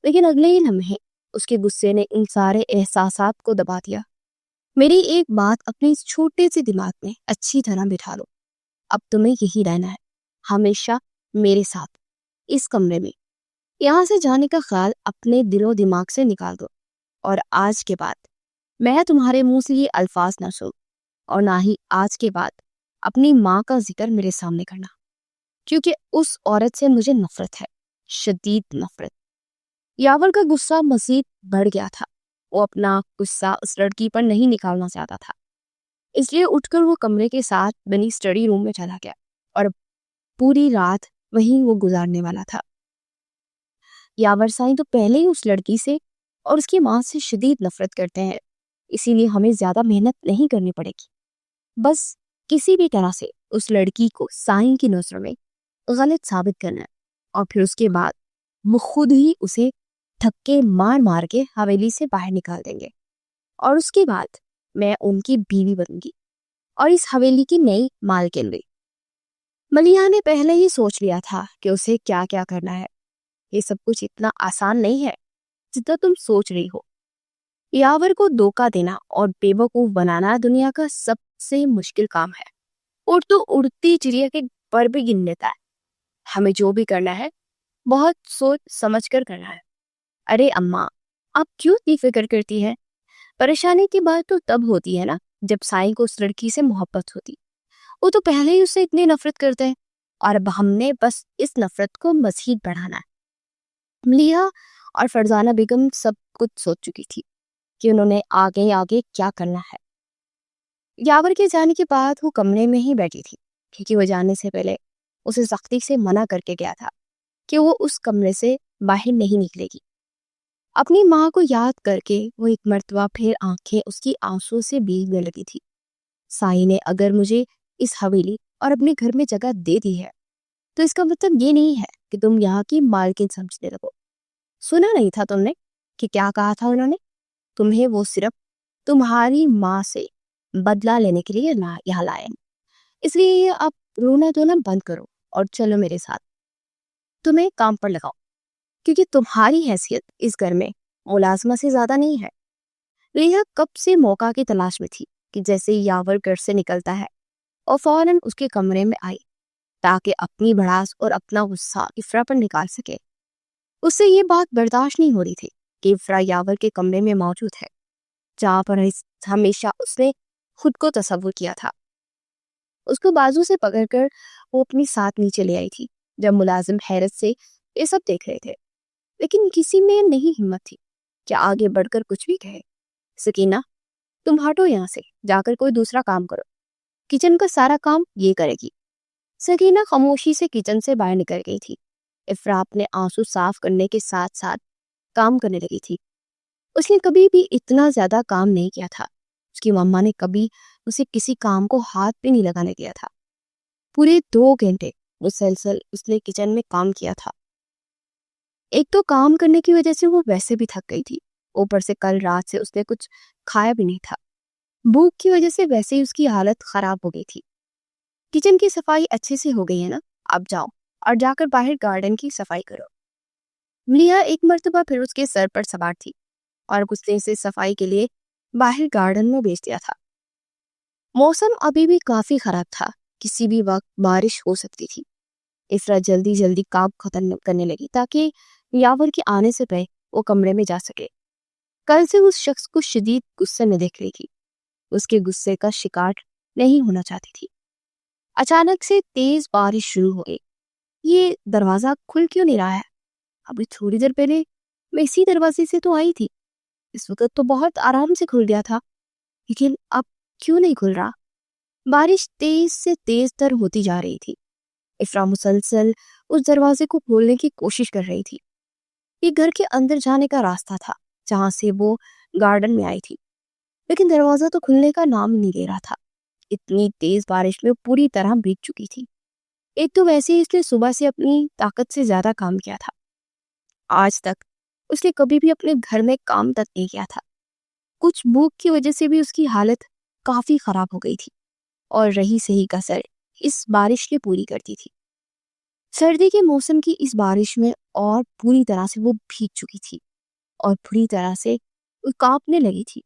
لیکن اگلے ہی لمحے اس کے غصے نے ان سارے احساسات کو دبا دیا۔ میری ایک بات اپنے اس چھوٹے سے دماغ میں اچھی طرح بٹھا لو، اب تمہیں یہی رہنا ہے، ہمیشہ میرے ساتھ اس کمرے میں۔ یہاں سے جانے کا خیال اپنے دل و دماغ سے نکال دو، اور آج کے بعد میں تمہارے منہ سے یہ الفاظ نہ سنوں، اور نہ ہی آج کے بعد اپنی ماں کا ذکر میرے سامنے کرنا، کیونکہ اس عورت سے مجھے نفرت ہے، شدید نفرت۔ یاور کا غصہ مزید بڑھ گیا تھا۔ وہ اپنا غصہ اس لڑکی پر نہیں نکالنا چاہتا تھا، اس لیے اٹھ کر وہ کمرے کے ساتھ بنی اسٹڈی روم میں چلا گیا، اور پوری رات وہیں وہ گزارنے والا تھا۔ یاور سائیں تو پہلے ہی اس لڑکی سے اور اس کی ماں سے شدید نفرت کرتے ہیں، اسی لیے ہمیں زیادہ محنت نہیں کرنی پڑے گی، بس کسی بھی طرح سے اس لڑکی کو سائیں کی نظر میں غلط ثابت کرنا ہے، اور پھر اس کے بعد وہ خود ہی اسے دھکے مار مار کے حویلی سے باہر نکال دیں گے، اور اس کے بعد میں ان کی بیوی بنوں گی اور اس حویلی کی نئی مالکن بھی۔ ملیحہ نے پہلے ہی سوچ لیا تھا کہ اسے کیا کیا کرنا ہے۔ یہ سب کچھ اتنا آسان نہیں ہے جتنا تم سوچ رہی ہو۔ یاور کو دھوکا دینا اور بے وقوف بنانا دنیا کا سب سے مشکل کام ہے، اور تو اڑتی چڑیا کے پر بھی گن لیتا ہے۔ ہمیں جو بھی کرنا ہے بہت سوچ سمجھ کر کرنا ہے۔ ارے اماں، آپ کیوں اتنی فکر کرتی ہے؟ پریشانی کی بات تو تب ہوتی ہے نا جب سائیں کو اس لڑکی سے محبت ہوتی، وہ تو پہلے ہی اس سے اتنی نفرت کرتے ہیں، اور اب ہم نے بس اس نفرت کو مزید بڑھانا ہے۔ ملیحہ اور فرزانہ بیگم سب کچھ سوچ چکی تھی کہ انہوں نے آگے کیا کرنا ہے۔ یاور کے جانے کے بعد وہ کمرے میں ہی بیٹھی تھی، کیونکہ وہ جانے سے پہلے اسے سختی سے منع کر کے گیا تھا کہ وہ اس کمرے سے باہر نہیں نکلے گی۔ اپنی ماں کو یاد کر کے وہ ایک مرتبہ پھر آنکھیں اس کی آنسوں سے بھیگنے لگی تھی۔ سائیں نے اگر مجھے اس حویلی اور اپنے گھر میں جگہ دے دی ہے تو اس کا مطلب یہ نہیں ہے کہ تم یہاں کی مالکن سمجھنے لگو۔ سنا نہیں تھا تم نے کہ کیا کہا تھا انہوں نے؟ تمہیں وہ صرف تمہاری ماں سے بدلہ لینے کے لیے یہاں لائے ہیں، اس لیے اب رونا دھونا بند کرو اور چلو میرے ساتھ، تمہیں کام پر لگاؤ، کیونکہ تمہاری حیثیت اس گھر میں ملازمہ سے زیادہ نہیں ہے۔ ریحا کب سے موقع کی تلاش میں تھی کہ جیسے یاور گھر سے نکلتا ہے اور فوراً اس کے کمرے میں آئی تاکہ اپنی بھڑاس اور اپنا غصہ افرا پر نکال سکے۔ اس سے یہ بات برداشت نہیں ہو رہی تھی کہ افرا یاور کے کمرے میں موجود ہے، جہاں پر ہمیشہ اس نے خود کو تصور کیا تھا۔ اس کو بازو سے پکڑ کر وہ اپنی ساتھ نیچے لے آئی تھی جب ملازم حیرت سے یہ سب دیکھ رہے تھے، لیکن کسی میں نہیں ہمت تھی کہ آگے بڑھ کر کچھ بھی کہے۔ سکینہ، تم ہٹو یہاں سے، جا کر کوئی دوسرا کام کرو، کچن کا سارا کام یہ کرے گی۔ سکینہ خاموشی سے کچن سے باہر نکل گئی تھی۔ افرا اپنے آنسو صاف کرنے کے ساتھ ساتھ کام کرنے لگی تھی۔ اس نے کبھی بھی اتنا زیادہ کام نہیں کیا تھا۔ اس کی مما نے کبھی اسے کسی کام کو ہاتھ بھی نہیں لگانے دیا تھا۔ پورے 2 گھنٹے مسلسل اس نے کچن میں کام کیا تھا۔ ایک تو کام کرنے کی وجہ سے وہ ویسے بھی تھک گئی تھی، اوپر سے کل رات سے اس نے کچھ کھایا بھی نہیں تھا۔ بھوک کی وجہ سے ویسے ہی اس کی حالت خراب ہو گئی تھی۔ کچن کی صفائی اچھے سے ہو گئی ہے نا؟ اب جاؤ اور جا کر باہر گارڈن کی صفائی کرو۔ ملیحہ ایک مرتبہ پھر اس کے سر پر سوار تھی اور غصے سے صفائی کے لیے باہر گارڈن میں بھیج دیا تھا۔ موسم ابھی بھی کافی خراب تھا، کسی بھی وقت بارش ہو سکتی تھی۔ افرا جلدی جلدی کام ختم کرنے لگی تاکہ یاور کے آنے سے پہلے وہ کمرے میں جا سکے۔ کل سے اس شخص کو شدید غصے میں دیکھ رہی تھی، اس کے غصے کا شکار نہیں ہونا چاہتی تھی۔ اچانک سے تیز بارش شروع ہو گئی۔ یہ دروازہ کھل کیوں نہیں رہا ہے؟ ابھی تھوڑی دیر پہلے میں اسی دروازے سے تو آئی تھی، اس وقت تو بہت آرام سے کھل گیا تھا، لیکن اب کیوں نہیں کھل رہا؟ بارش تیز سے تیز تر ہوتی جا رہی تھی۔ افرا مسلسل اس دروازے کو کھولنے کی کوشش کر رہی تھی۔ یہ گھر کے اندر جانے کا راستہ تھا جہاں سے وہ گارڈن میں آئی تھی، لیکن دروازہ تو کھلنے کا نام نہیں لے رہا تھا۔ اتنی تیز بارش میں پوری طرح بھیگ چکی تھی۔ ایک تو ویسے ہی اس نے صبح سے اپنی طاقت سے زیادہ کام کیا تھا، آج تک اس نے کبھی بھی اپنے گھر میں کام تک نہیں کیا تھا۔ کچھ بھوک کی وجہ سے بھی اس کی حالت کافی خراب ہو گئی تھی، اور رہی سہی کسر اس بارش نے پوری کر دی تھی۔ سردی کے موسم کی اس بارش میں اور پوری طرح سے وہ بھیگ چکی تھی اور پوری طرح سے وہ کانپنے لگی تھی،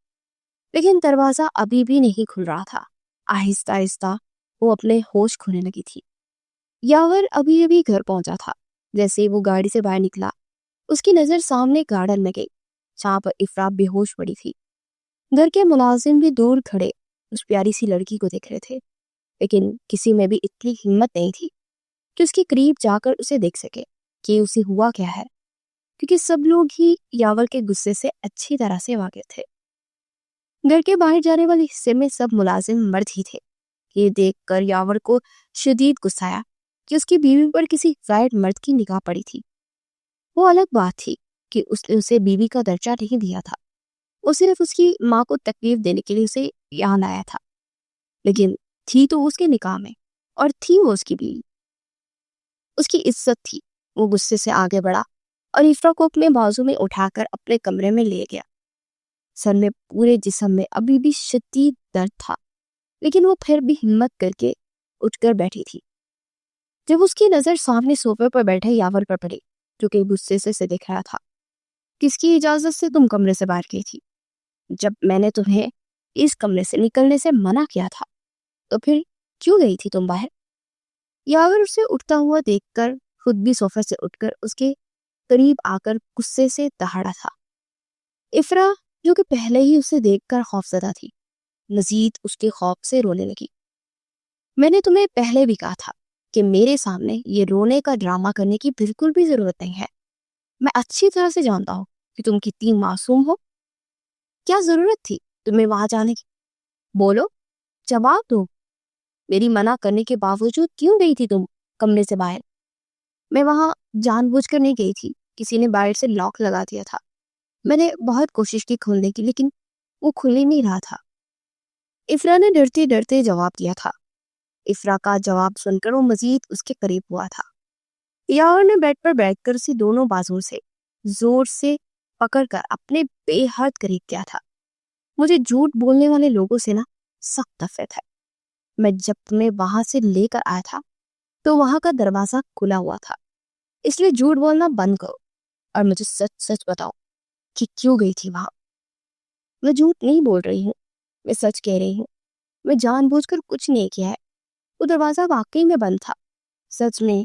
لیکن دروازہ ابھی بھی نہیں کھل رہا تھا۔ آہستہ آہستہ وہ اپنے ہوش کھونے لگی تھی۔ یاور ابھی ابھی گھر پہنچا تھا۔ جیسے ہی وہ گاڑی سے باہر نکلا، اس کی نظر سامنے گارڈن میں گئی جہاں پر افرا بے ہوش پڑی تھی۔ گھر کے ملازم بھی دور کھڑے اس پیاری سی لڑکی کو دیکھ رہے تھے، لیکن کسی میں بھی اتنی ہمت نہیں تھی کہ اس کے قریب جا کر اسے دیکھ سکے کہ اسے ہوا کیا ہے، کیونکہ سب لوگ ہی یاور کے غصے سے اچھی طرح سے واقف تھے۔ گھر کے باہر جانے والے حصے میں سب ملازم مرد ہی تھے۔ یہ دیکھ کر یاور کو شدید غصہ آیا کہ اس کی بیوی پر کسی غیر مرد کی نگاہ پڑی تھی۔ وہ الگ بات تھی کہ اس نے اسے بیوی کا درجہ نہیں دیا تھا، وہ صرف اس کی ماں کو تکلیف دینے کے لیے اسے یہاں لایا تھا، لیکن تھی تو اس کے نکاح میں، اور تھی وہ اس کی بیوی، اس کی عزت تھی۔ وہ غصے سے آگے بڑھا اور افرا کو اپنے بازو میں اٹھا کر اپنے کمرے میں لے گیا۔ سر میں پورے جسم میں ابھی بھی شدید درد تھا، لیکن وہ پھر بھی ہمت کر کے اٹھ کر بیٹھی تھی۔ جب اس کی نظر سامنے صوفے پر بیٹھے یاور پر پڑی جو کہ غصے سے دیکھ رہا تھا، کس کی اجازت سے تم کمرے سے باہر گئی تھی؟ جب میں نے تمہیں اس کمرے سے نکلنے سے منع کیا تھا تو پھر کیوں گئی تھی تم باہر؟ یاور اسے اٹھتا ہوا دیکھ کر خود بھی صوفے سے اٹھ کر اس کے قریب آ کر غصے سے دہاڑا تھا۔ افرا جو کہ پہلے ہی اسے دیکھ کر خوفزدہ تھی، مزید اس کے خوف سے رونے لگی۔ میں نے تمہیں پہلے بھی کہا تھا کہ میرے سامنے یہ رونے کا ڈرامہ کرنے کی بالکل بھی ضرورت نہیں ہے۔ میں اچھی طرح سے جانتا ہوں کہ تم کتنی معصوم ہو۔ کیا ضرورت تھی تمہیں وہاں جانے کی؟ بولو، جواب دو۔ میری منع کرنے کے باوجود کیوں گئی تھی تم کمرے سے باہر؟ میں وہاں جان بوجھ کر نہیں گئی تھی، کسی نے باہر سے لاک لگا دیا تھا۔ میں نے بہت کوشش کی کھولنے کی، لیکن وہ کھل ہی نہیں رہا تھا۔ افرا نے ڈرتے ڈرتے جواب دیا تھا۔ افرا کا جواب سن کر وہ مزید اس کے قریب ہوا تھا۔ یاور نے بیڈ پر بیٹھ کر اسے دونوں بازوں سے زور سے پکڑ کر اپنے بے حد قریب کیا تھا۔ مجھے جھوٹ بولنے والے لوگوں سے نا سخت نفرت ہے۔ میں جب تمہیں وہاں سے لے کر آیا تھا تو وہاں کا دروازہ کھلا ہوا تھا، اس لیے جھوٹ بولنا بند کرو اور مجھے سچ سچ بتاؤ کہ کیوں گئی تھی وہاں۔ میں جھوٹ نہیں بول رہی ہوں، میں سچ کہہ رہی ہوں۔ میں جان بوجھ کر کچھ نہیں کیا ہے، وہ دروازہ واقعی میں بند تھا، سچ میں۔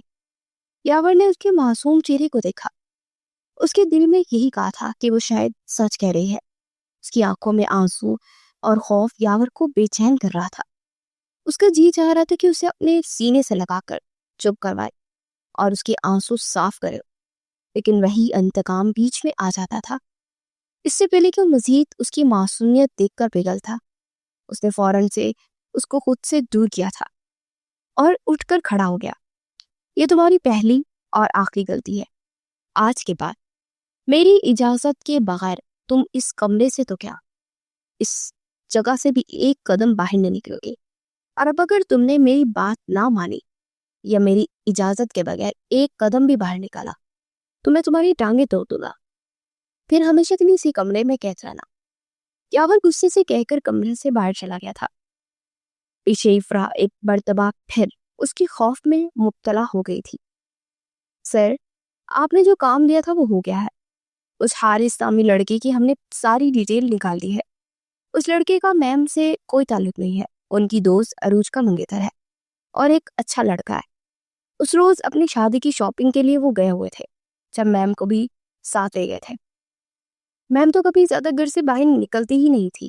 یاور نے اس کے معصوم چہرے کو دیکھا۔ اس کے دل میں یہی کہا تھا کہ وہ شاید سچ کہہ رہی ہے۔ اس کی آنکھوں میں آنسو اور خوف یاور کو بے چین کر رہا تھا۔ اس کا جی چاہ رہا تھا کہ اسے اپنے سینے سے لگا کر چپ کروائے اور اس کے آنسو صاف کرے، لیکن وہی انتقام بیچ میں آ جاتا تھا۔ اس سے پہلے کہ وہ مزید اس کی معصومیت دیکھ کر پگھل تھا، اس نے فوراً سے اس کو خود سے دور کیا تھا اور اٹھ کر کھڑا ہو گیا۔ یہ تمہاری پہلی اور آخری غلطی ہے۔ آج کے بعد میری اجازت کے بغیر تم اس کمرے سے تو کیا، اس جگہ سے بھی ایک قدم باہر نہ نکلو گے، اور اب اگر تم نے میری بات نہ مانی یا میری اجازت کے بغیر ایک قدم بھی باہر نکالا تو میں تمہاری ٹانگیں توڑ دوں گا، پھر ہمیشہ کے لیے اسی کمرے میں قید رہنا۔ یاور غصے سے کہہ کر کمرے سے باہر چلا گیا تھا۔ پیچھے افرا ایک مرتبہ پھر اس کی خوف میں مبتلا ہو گئی تھی۔ سر، آپ نے جو کام لیا تھا وہ ہو گیا ہے. اس حارث نامی لڑکے کی ہم نے ساری ڈیٹیل نکال دی ہے. اس لڑکے کا میم سے کوئی تعلق نہیں ہے. ان کی دوست عروج کا منگیتر ہے اور ایک اچھا لڑکا ہے. اس روز اپنی شادی کی شاپنگ کے لیے وہ گئے ہوئے تھے جب میم کو بھی ساتھ لے گئے تھے. میم تو کبھی زیادہ گھر سے باہر نکلتی ہی نہیں تھی.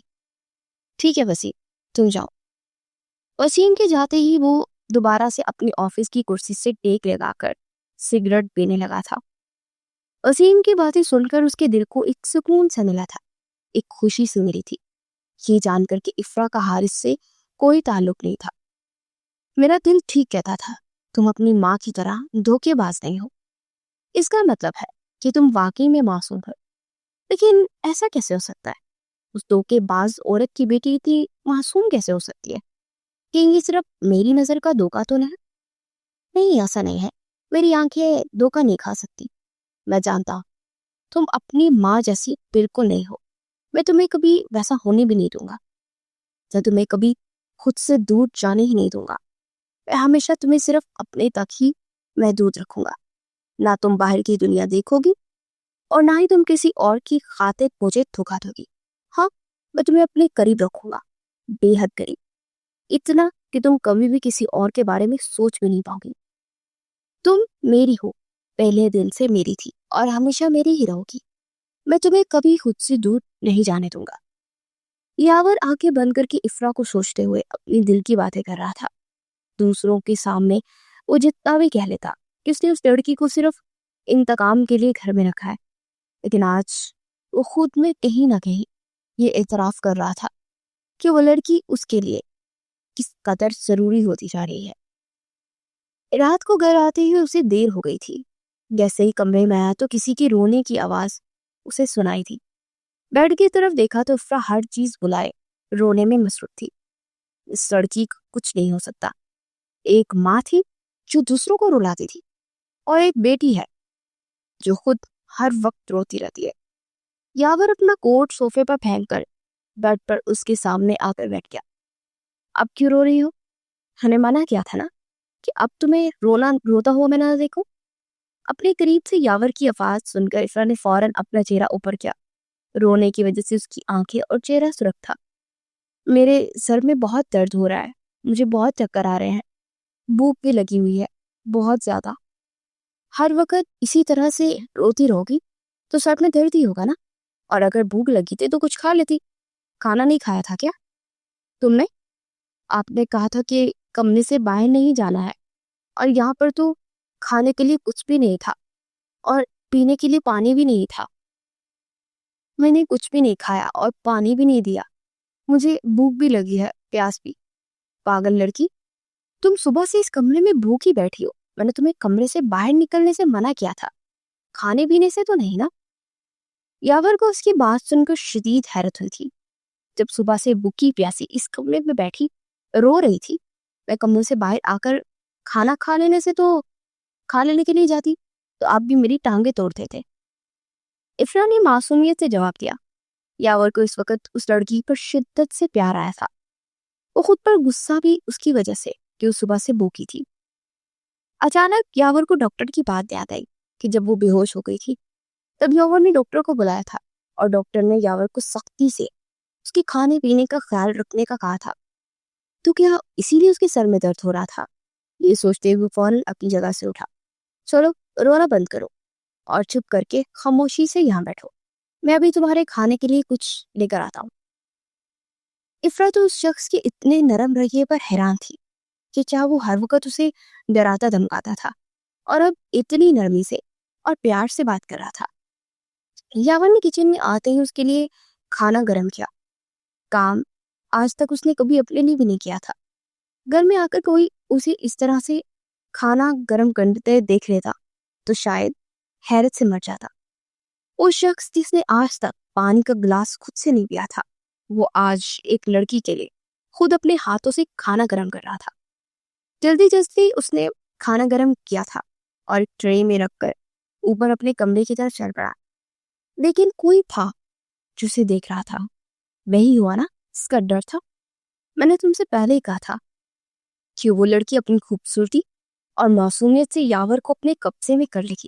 ٹھیک ہے وسیم تم جاؤ. وسیم کے جاتے ہی وہ دوبارہ سے اپنی آفس کی کرسی سے ٹیک لگا کر سگریٹ پینے لگا تھا. وسیم کی باتیں سن کر اس کے دل کو ایک سکون سے ملا تھا. ایک خوشی سے ملی تھی یہ جان کر کہ افرا کا حارث سے کوئی تعلق نہیں تھا. میرا دل ٹھیک کہتا تھا تم اپنی ماں کی طرح دھوکے باز نہیں ہو. اس کا مطلب ہے کہ تم واقعی میں معصوم ہو. لیکن ایسا کیسے ہو سکتا ہے؟ اس دھوکے باز عورت کی بیٹی اتنی معصوم کیسے ہو سکتی ہے؟ کہ یہ صرف میری نظر کا دھوکا تو نہیں ایسا نہیں ہے. میری آنکھیں دھوکا نہیں کھا سکتی. میں جانتا ہوں تم اپنی ماں جیسی بالکل نہیں ہو. میں تمہیں کبھی ویسا ہونے بھی نہیں دوں گا. میں تمہیں کبھی خود سے دور جانے ہی نہیں دوں گا. میں ہمیشہ تمہیں صرف اپنے تک ہی محدود رکھوں گا. نہ تم باہر کی دنیا دیکھو گی اور نہ ہی تم کسی اور کی خاطر مجھے دھوکا دو گی. ہاں میں تمہیں اپنے قریب رکھوں گا, بے حد قریب, اتنا کہ تم کبھی بھی کسی اور کے بارے میں سوچ بھی نہیں پاؤ گی. تم میری ہو, پہلے دن سے میری تھی اور ہمیشہ میری ہی رہو گی. میں تمہیں کبھی خود سے دور نہیں جانے دوں گا. یاور آنکھیں بند کر کے افرا کو سوچتے ہوئے اپنی دل کی باتیں کر رہا تھا. دوسروں کے سامنے وہ جتنا بھی کہہ لیتا کہ اس نے اس لڑکی کو صرف انتقام کے لیے گھر میں رکھا ہے, لیکن آج وہ خود میں کہیں نہ کہیں یہ اعتراف کر رہا تھا کہ وہ لڑکی اس کے لیے کس قدر ضروری ہوتی جا رہی ہے. رات کو گھر آتے ہی اسے دیر ہو گئی تھی. جیسے ہی کمرے میں آیا تو کسی کی رونے کی آواز اسے سنائی تھی. بیڈ کی طرف دیکھا تو افرا ہر چیز بلائے رونے میں مصروف تھی. اس لڑکی کا کچھ نہیں ہو سکتا. ایک ماں تھی جو دوسروں کو رلاتی تھی اور ایک بیٹی ہے جو خود ہر وقت روتی رہتی ہے. یاور اپنا کوٹ صوفے پر پھینک کر بیڈ پر اس کے سامنے آ کر بیٹھ گیا. اب کیوں رو رہی ہو؟ ہم نے منع کیا تھا نا کہ اب تمہیں روتا ہوا میں نہ دیکھو. اپنے قریب سے یاور کی آواز سن کر افرا نے فوراً اپنا چہرہ اوپر کیا. رونے کی وجہ سے اس کی آنکھیں اور چہرہ سرخ تھا. میرے سر میں بہت درد ہو رہا ہے, مجھے بہت چکر آ رہے ہیں, بھوک بھی لگی ہوئی ہے بہت زیادہ. ہر وقت اسی طرح سے روتی رہوگی تو سر میں درد ہی ہوگا نا. اور اگر بھوک لگی تھی تو کچھ کھا لیتی. کھانا نہیں کھایا تھا کیا تم نے؟ آپ نے کہا تھا کہ کمرے سے باہر نہیں جانا ہے, اور یہاں پر تو کھانے کے لیے کچھ بھی نہیں تھا اور پینے کے لیے پانی بھی نہیں تھا. میں نے کچھ بھی نہیں کھایا اور پانی بھی نہیں دیا. مجھے بھوک بھی لگی ہے, پیاس بھی. پاگل لڑکی, تم صبح سے اس کمرے میں بھوکی بیٹھی ہو. میں نے تمہیں کمرے سے باہر نکلنے سے منع کیا تھا, کھانے پینے سے تو نہیں نا. یاور کو اس کی بات سن کر شدید حیرت ہوئی تھی. جب صبح سے بھوکی پیاسی اس کمرے میں بیٹھی رو رہی تھی, میں کمرے سے باہر آ کر کھانا کھا لینے کے لیے جاتی تو آپ بھی میری ٹانگیں توڑتے تھے. افرا نے معصومیت سے جواب دیا. یاور کو اس وقت اس لڑکی پر شدت سے پیار آیا تھا. وہ خود پر غصہ بھی اس کی وجہ سے کہ وہ صبح سے بھوکی تھی. اچانک یاور کو ڈاکٹر کی بات یاد آئی کہ جب وہ بے ہوش ہو گئی تھی تب یاور نے ڈاکٹر کو بلایا تھا, اور ڈاکٹر نے یاور کو سختی سے اس کے کھانے پینے کا خیال رکھنے کا کہا تھا. تو کیا اسی لیے اس کے سر میں درد ہو رہا تھا؟ یہ سوچتے ہوئے فوراً اپنی جگہ سے اٹھا. چلو رونا بند کرو اور چپ کر کے خاموشی سے یہاں بیٹھو, میں ابھی تمہارے کھانے کے لیے کچھ لے کر آتا ہوں. افرا تو اس شخص کے اتنے نرم رویے پر حیران تھی کہ چاہے وہ ہر وقت اسے ڈراتا دھمکاتا تھا اور اب اتنی نرمی سے اور پیار سے بات کر رہا تھا. یاور نے کچن میں آتے ہی اس کے لیے کھانا گرم کیا. کام آج تک اس نے کبھی اپنے لیے بھی نہیں کیا تھا. گھر میں آ کر کوئی اسے اس طرح سے کھانا گرم کرتے دیکھ لیتا تو شاید حیرت سے مر جاتا. وہ شخص جس نے آج تک پانی کا گلاس خود سے نہیں پیا تھا, وہ آج ایک لڑکی کے لیے خود اپنے ہاتھوں سے کھانا گرم کر رہا تھا. جلدی جلدی اس نے کھانا گرم کیا تھا اور ٹرے میں رکھ کر اوپر اپنے کمرے کی طرف چل پڑا. لیکن کوئی تھا جو اسے دیکھ رہا تھا. وہی ہوا نا اس کا ڈر تھا. میں نے تم سے پہلے ہی کہا تھا کہ وہ لڑکی اپنی خوبصورتی اور معصومیت سے یاور کو اپنے قبضے میں کر لے گی.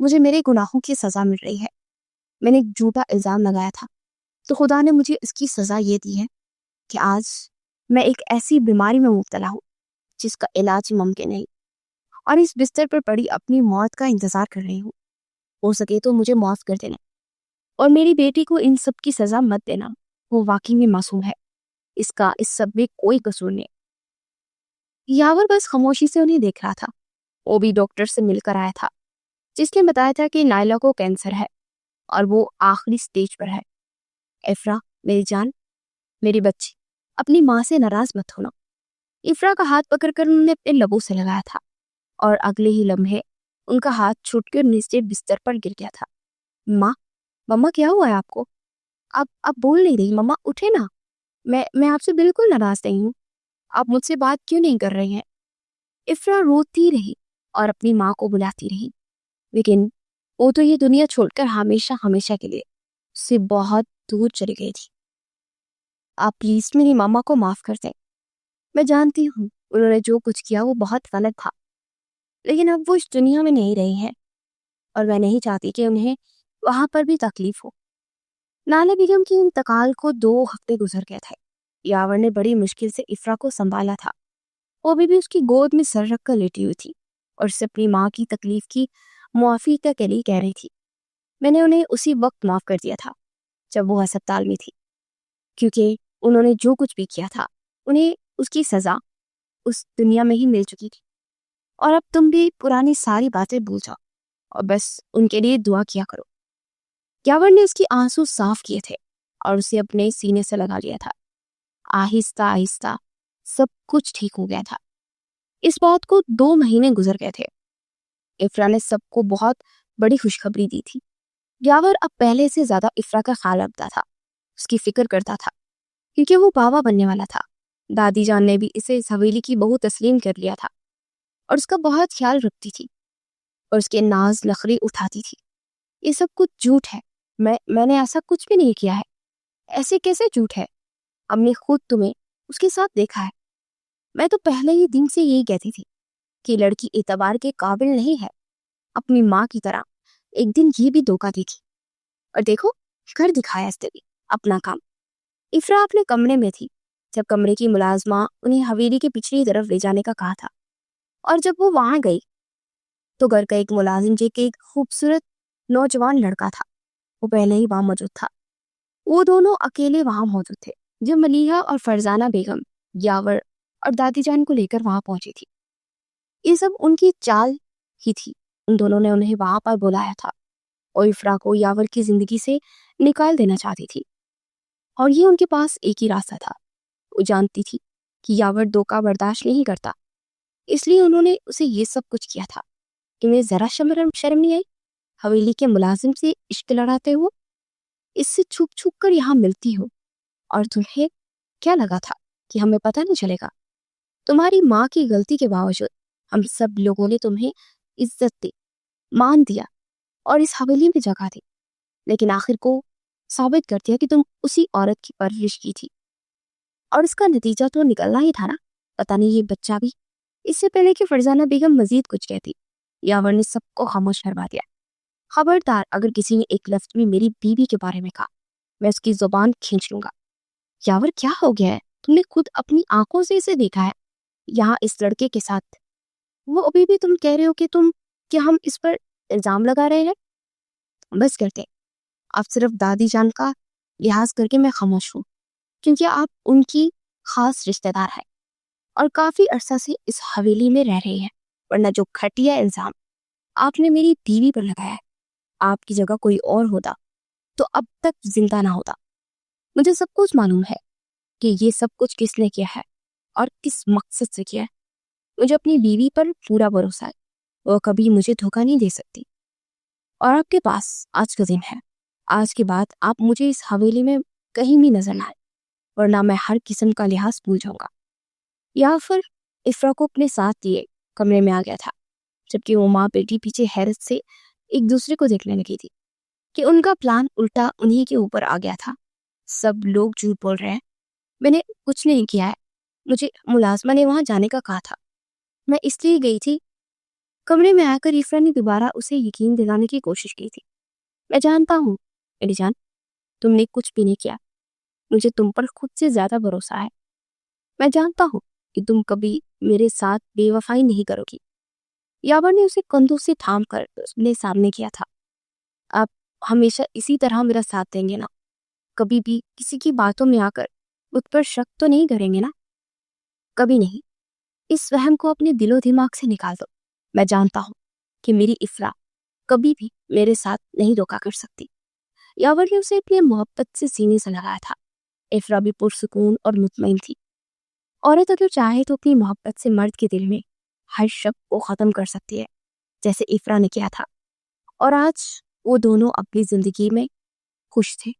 مجھے میرے گناہوں کی سزا مل رہی ہے. میں نے ایک جھوٹا الزام لگایا تھا تو خدا نے مجھے اس کی سزا یہ دی ہے کہ آج میں ایک ایسی بیماری میں مبتلا ہوں جس کا علاج ممکن نہیں، اور اس بستر پر پڑی اپنی موت کا انتظار کر رہی ہوں. ہو سکے تو مجھے معاف کر دینا، اور میری بیٹی کو ان سب کی سزا مت دینا. وہ واقعی میں معصوم ہے، اس سب میں کوئی قصور نہیں. یاور بس خاموشی سے انہیں دیکھ رہا تھا. وہ بھی ڈاکٹر سے مل کر آیا تھا جس نے بتایا تھا کہ نائلا کو کینسر ہے اور وہ آخری سٹیج پر ہے. افرا میری جان، میری بچی، اپنی ماں سے ناراض مت ہونا. افرا کا ہاتھ پکڑ کر انہوں نے اپنے لبوں سے لگایا تھا، اور اگلے ہی لمحے ان کا ہاتھ چھوٹ کر نیچے بستر پر گر گیا تھا. ماں، مما کیا ہوا ہے آپ کو؟ آپ بول نہیں رہی مما، اٹھے نا. میں آپ سے بالکل ناراض نہیں ہوں. آپ مجھ سے بات کیوں نہیں کر رہی ہیں؟ افرا روتی رہی اور اپنی ماں کو بلاتی رہی، لیکن وہ تو یہ دنیا چھوڑ کر ہمیشہ ہمیشہ کے لیے اس سے بہت دور چلی گئی تھی. آپ پلیز میری ماما کو معاف کر دیں. میں جانتی ہوں انہوں نے جو کچھ کیا وہ بہت غلط تھا، لیکن اب وہ اس دنیا میں نہیں رہی ہیں، اور میں نہیں چاہتی کہ انہیں وہاں پر بھی تکلیف ہو. نالا بیگم کے انتقال کو 2 ہفتے گزر گئے تھے. یاور نے بڑی مشکل سے افرا کو سنبھالا تھا. وہ ابھی بھی اس کی گود میں سر رکھ کر لیٹی ہوئی تھی اور اسے اپنی ماں کی تکلیف کی معافی کا کے لیے کہہ رہی تھی. میں نے انہیں اسی وقت معاف کر دیا تھا جب وہ ہسپتال میں تھی، کیونکہ انہوں نے جو کچھ بھی کیا تھا انہیں اس کی سزا اس دنیا میں ہی مل چکی تھی. اور اب تم بھی پرانی ساری باتیں بھول جاؤ اور بس ان کے لیے دعا کیا کرو. یاور نے اس کی آنسو صاف کیے تھے اور اسے اپنے سینے سے لگا لیا تھا. آہستہ آہستہ سب کچھ ٹھیک ہو گیا تھا. اس بات کو 2 مہینے گزر گئے تھے. افرا نے سب کو بہت بڑی خوشخبری دی تھی. یاور اب پہلے سے زیادہ افرا کا خیال رکھتا تھا، اس کی فکر کرتا تھا، کیونکہ وہ بابا بننے والا تھا. دادی جان نے بھی اسے اس حویلی کی بہو تسلیم کر لیا تھا اور اس کا بہت خیال رکھتی تھی اور اس کے ناز نخری اٹھاتی تھی. یہ سب کچھ جھوٹ ہے. میں نے ایسا کچھ بھی نہیں کیا ہے. ایسے کیسے جھوٹ ہے؟ ہم نے خود تمہیں اس کے ساتھ دیکھا ہے. میں تو پہلے ہی دن سے یہی کہتی تھی کہ لڑکی اعتبار کے قابل نہیں ہے. اپنی ماں کی طرح ایک دن یہ بھی دھوکہ دی تھی، اور دیکھو کر دکھایا اس نے اپنا کام. افرا اپنے کمرے میں تھی جب کمرے کی ملازمہ انہیں حویلی کے پچھلی طرف لے جانے کا کہا تھا، اور جب وہ وہاں گئی تو گھر کا ایک ملازم جو کہ ایک خوبصورت نوجوان لڑکا تھا وہ پہلے ہی وہاں موجود تھا. وہ دونوں اکیلے وہاں موجود تھے جب ملیحہ اور فرزانہ بیگم یاور اور دادی جان کو لے کر وہاں پہنچی تھی. یہ سب ان کی چال ہی تھی. ان دونوں نے انہیں وہاں پر بلایا تھا اور افرا کو یاور کی زندگی سے نکال دینا چاہتی تھی، اور یہ ان کے پاس ایک ہی راستہ تھا. وہ جانتی تھی کہ یاور دھوکہ برداشت نہیں کرتا، اس لیے انہوں نے اسے یہ سب کچھ کیا تھا. انہیں ذرا شرم نہیں آئی حویلی کے ملازم سے عشق لڑاتے ہو، اس سے چھپ چھپ کر یہاں ملتی ہو، اور تمہیں کیا لگا تھا کہ ہمیں پتہ نہیں چلے گا؟ تمہاری ماں کی غلطی کے باوجود ہم سب لوگوں نے تمہیں عزت دی، مان دیا اور اس حویلی میں جگہ دی، لیکن آخر کو ثابت کر دیا کہ تم اسی عورت کی پرورش کی تھی، اور اس کا نتیجہ تو نکلنا ہی تھا نا. پتہ نہیں یہ بچہ بھی. اس سے پہلے کہ فرزانہ بیگم مزید کچھ کہتی، یاور نے سب کو خاموش کروا دیا. خبردار اگر کسی نے ایک لفظ میں میری بیوی کے بارے میں کہا میں اس کی زبان کھینچ لوں گا. یاور کیا ہو گیا ہے؟ تم نے خود اپنی آنکھوں سے اسے دیکھا ہے یہاں اس لڑکے کے ساتھ. وہ ابھی بھی تم کہہ رہے ہو کہ ہم اس پر الزام لگا رہے ہیں. بس کرتے، آپ صرف دادی جان کا لحاظ کر کے میں خاموش ہوں، کیونکہ آپ ان کی خاص رشتہ دار ہے اور کافی عرصہ سے اس حویلی میں رہ رہے ہیں. ورنہ جو گھٹیا الزام آپ نے میری بیوی پر لگایا ہے، آپ کی جگہ کوئی اور ہوتا تو اب تک زندہ نہ ہوتا. مجھے سب کچھ معلوم ہے کہ یہ سب کچھ کس نے کیا ہے اور کس مقصد سے کیا ہے. مجھے اپنی بیوی پر پورا بھروسہ ہے، وہ کبھی مجھے دھوکہ نہیں دے سکتی. اور آپ کے پاس آج کا دن ہے. آج کے بعد آپ مجھے اس حویلی میں کہیں بھی نظر نہ آئے، ورنہ میں ہر قسم کا لحاظ بھول جاؤں گا. یا پھر افرا کو اپنے ساتھ لیے کمرے میں آ گیا تھا، جبکہ وہ ماں بیٹی پیچھے حیرت سے ایک دوسرے کو دیکھنے لگی تھی کہ ان کا پلان الٹا انہی کے اوپر آ گیا تھا. سب لوگ جھوٹ بول رہے ہیں. میں نے کچھ نہیں کیا ہے. مجھے ملازمہ نے وہاں جانے کا کہا تھا. میں اس لیے گئی تھی کمرے میں آ کر افرا نے دوبارہ اسے یقین دلانے کی کوشش کی تھی. میں جانتا ہوں میری جان، تم نے کچھ بھی نہیں کیا. مجھے تم پر خود سے زیادہ بھروسہ ہے. میں جانتا ہوں کہ تم کبھی میرے ساتھ بے وفائی نہیں کرو گی. یاور نے اسے کندھوں سے تھام کر اپنے سامنے کیا تھا. آپ ہمیشہ اسی طرح میرا ساتھ دیں گے نا؟ کبھی بھی کسی کی باتوں میں آ کر مجھ پر شک تو نہیں کریں گے نا؟ کبھی نہیں. اس وہم کو اپنے دل و دماغ سے نکال دو. میں جانتا ہوں کہ میری افرا کبھی بھی میرے ساتھ نہیں دھوکا کر سکتی. یاور نے اسے اپنے محبت سے سینے سے لگایا تھا. افرا بھی پرسکون اور مطمئن تھی. عورت اگر چاہے تو اپنی محبت سے مرد کے دل میں ہر شک کو ختم کر سکتی ہے، جیسے افرا نے کیا تھا. اور آج وہ دونوں اپنی زندگی میں خوش تھے.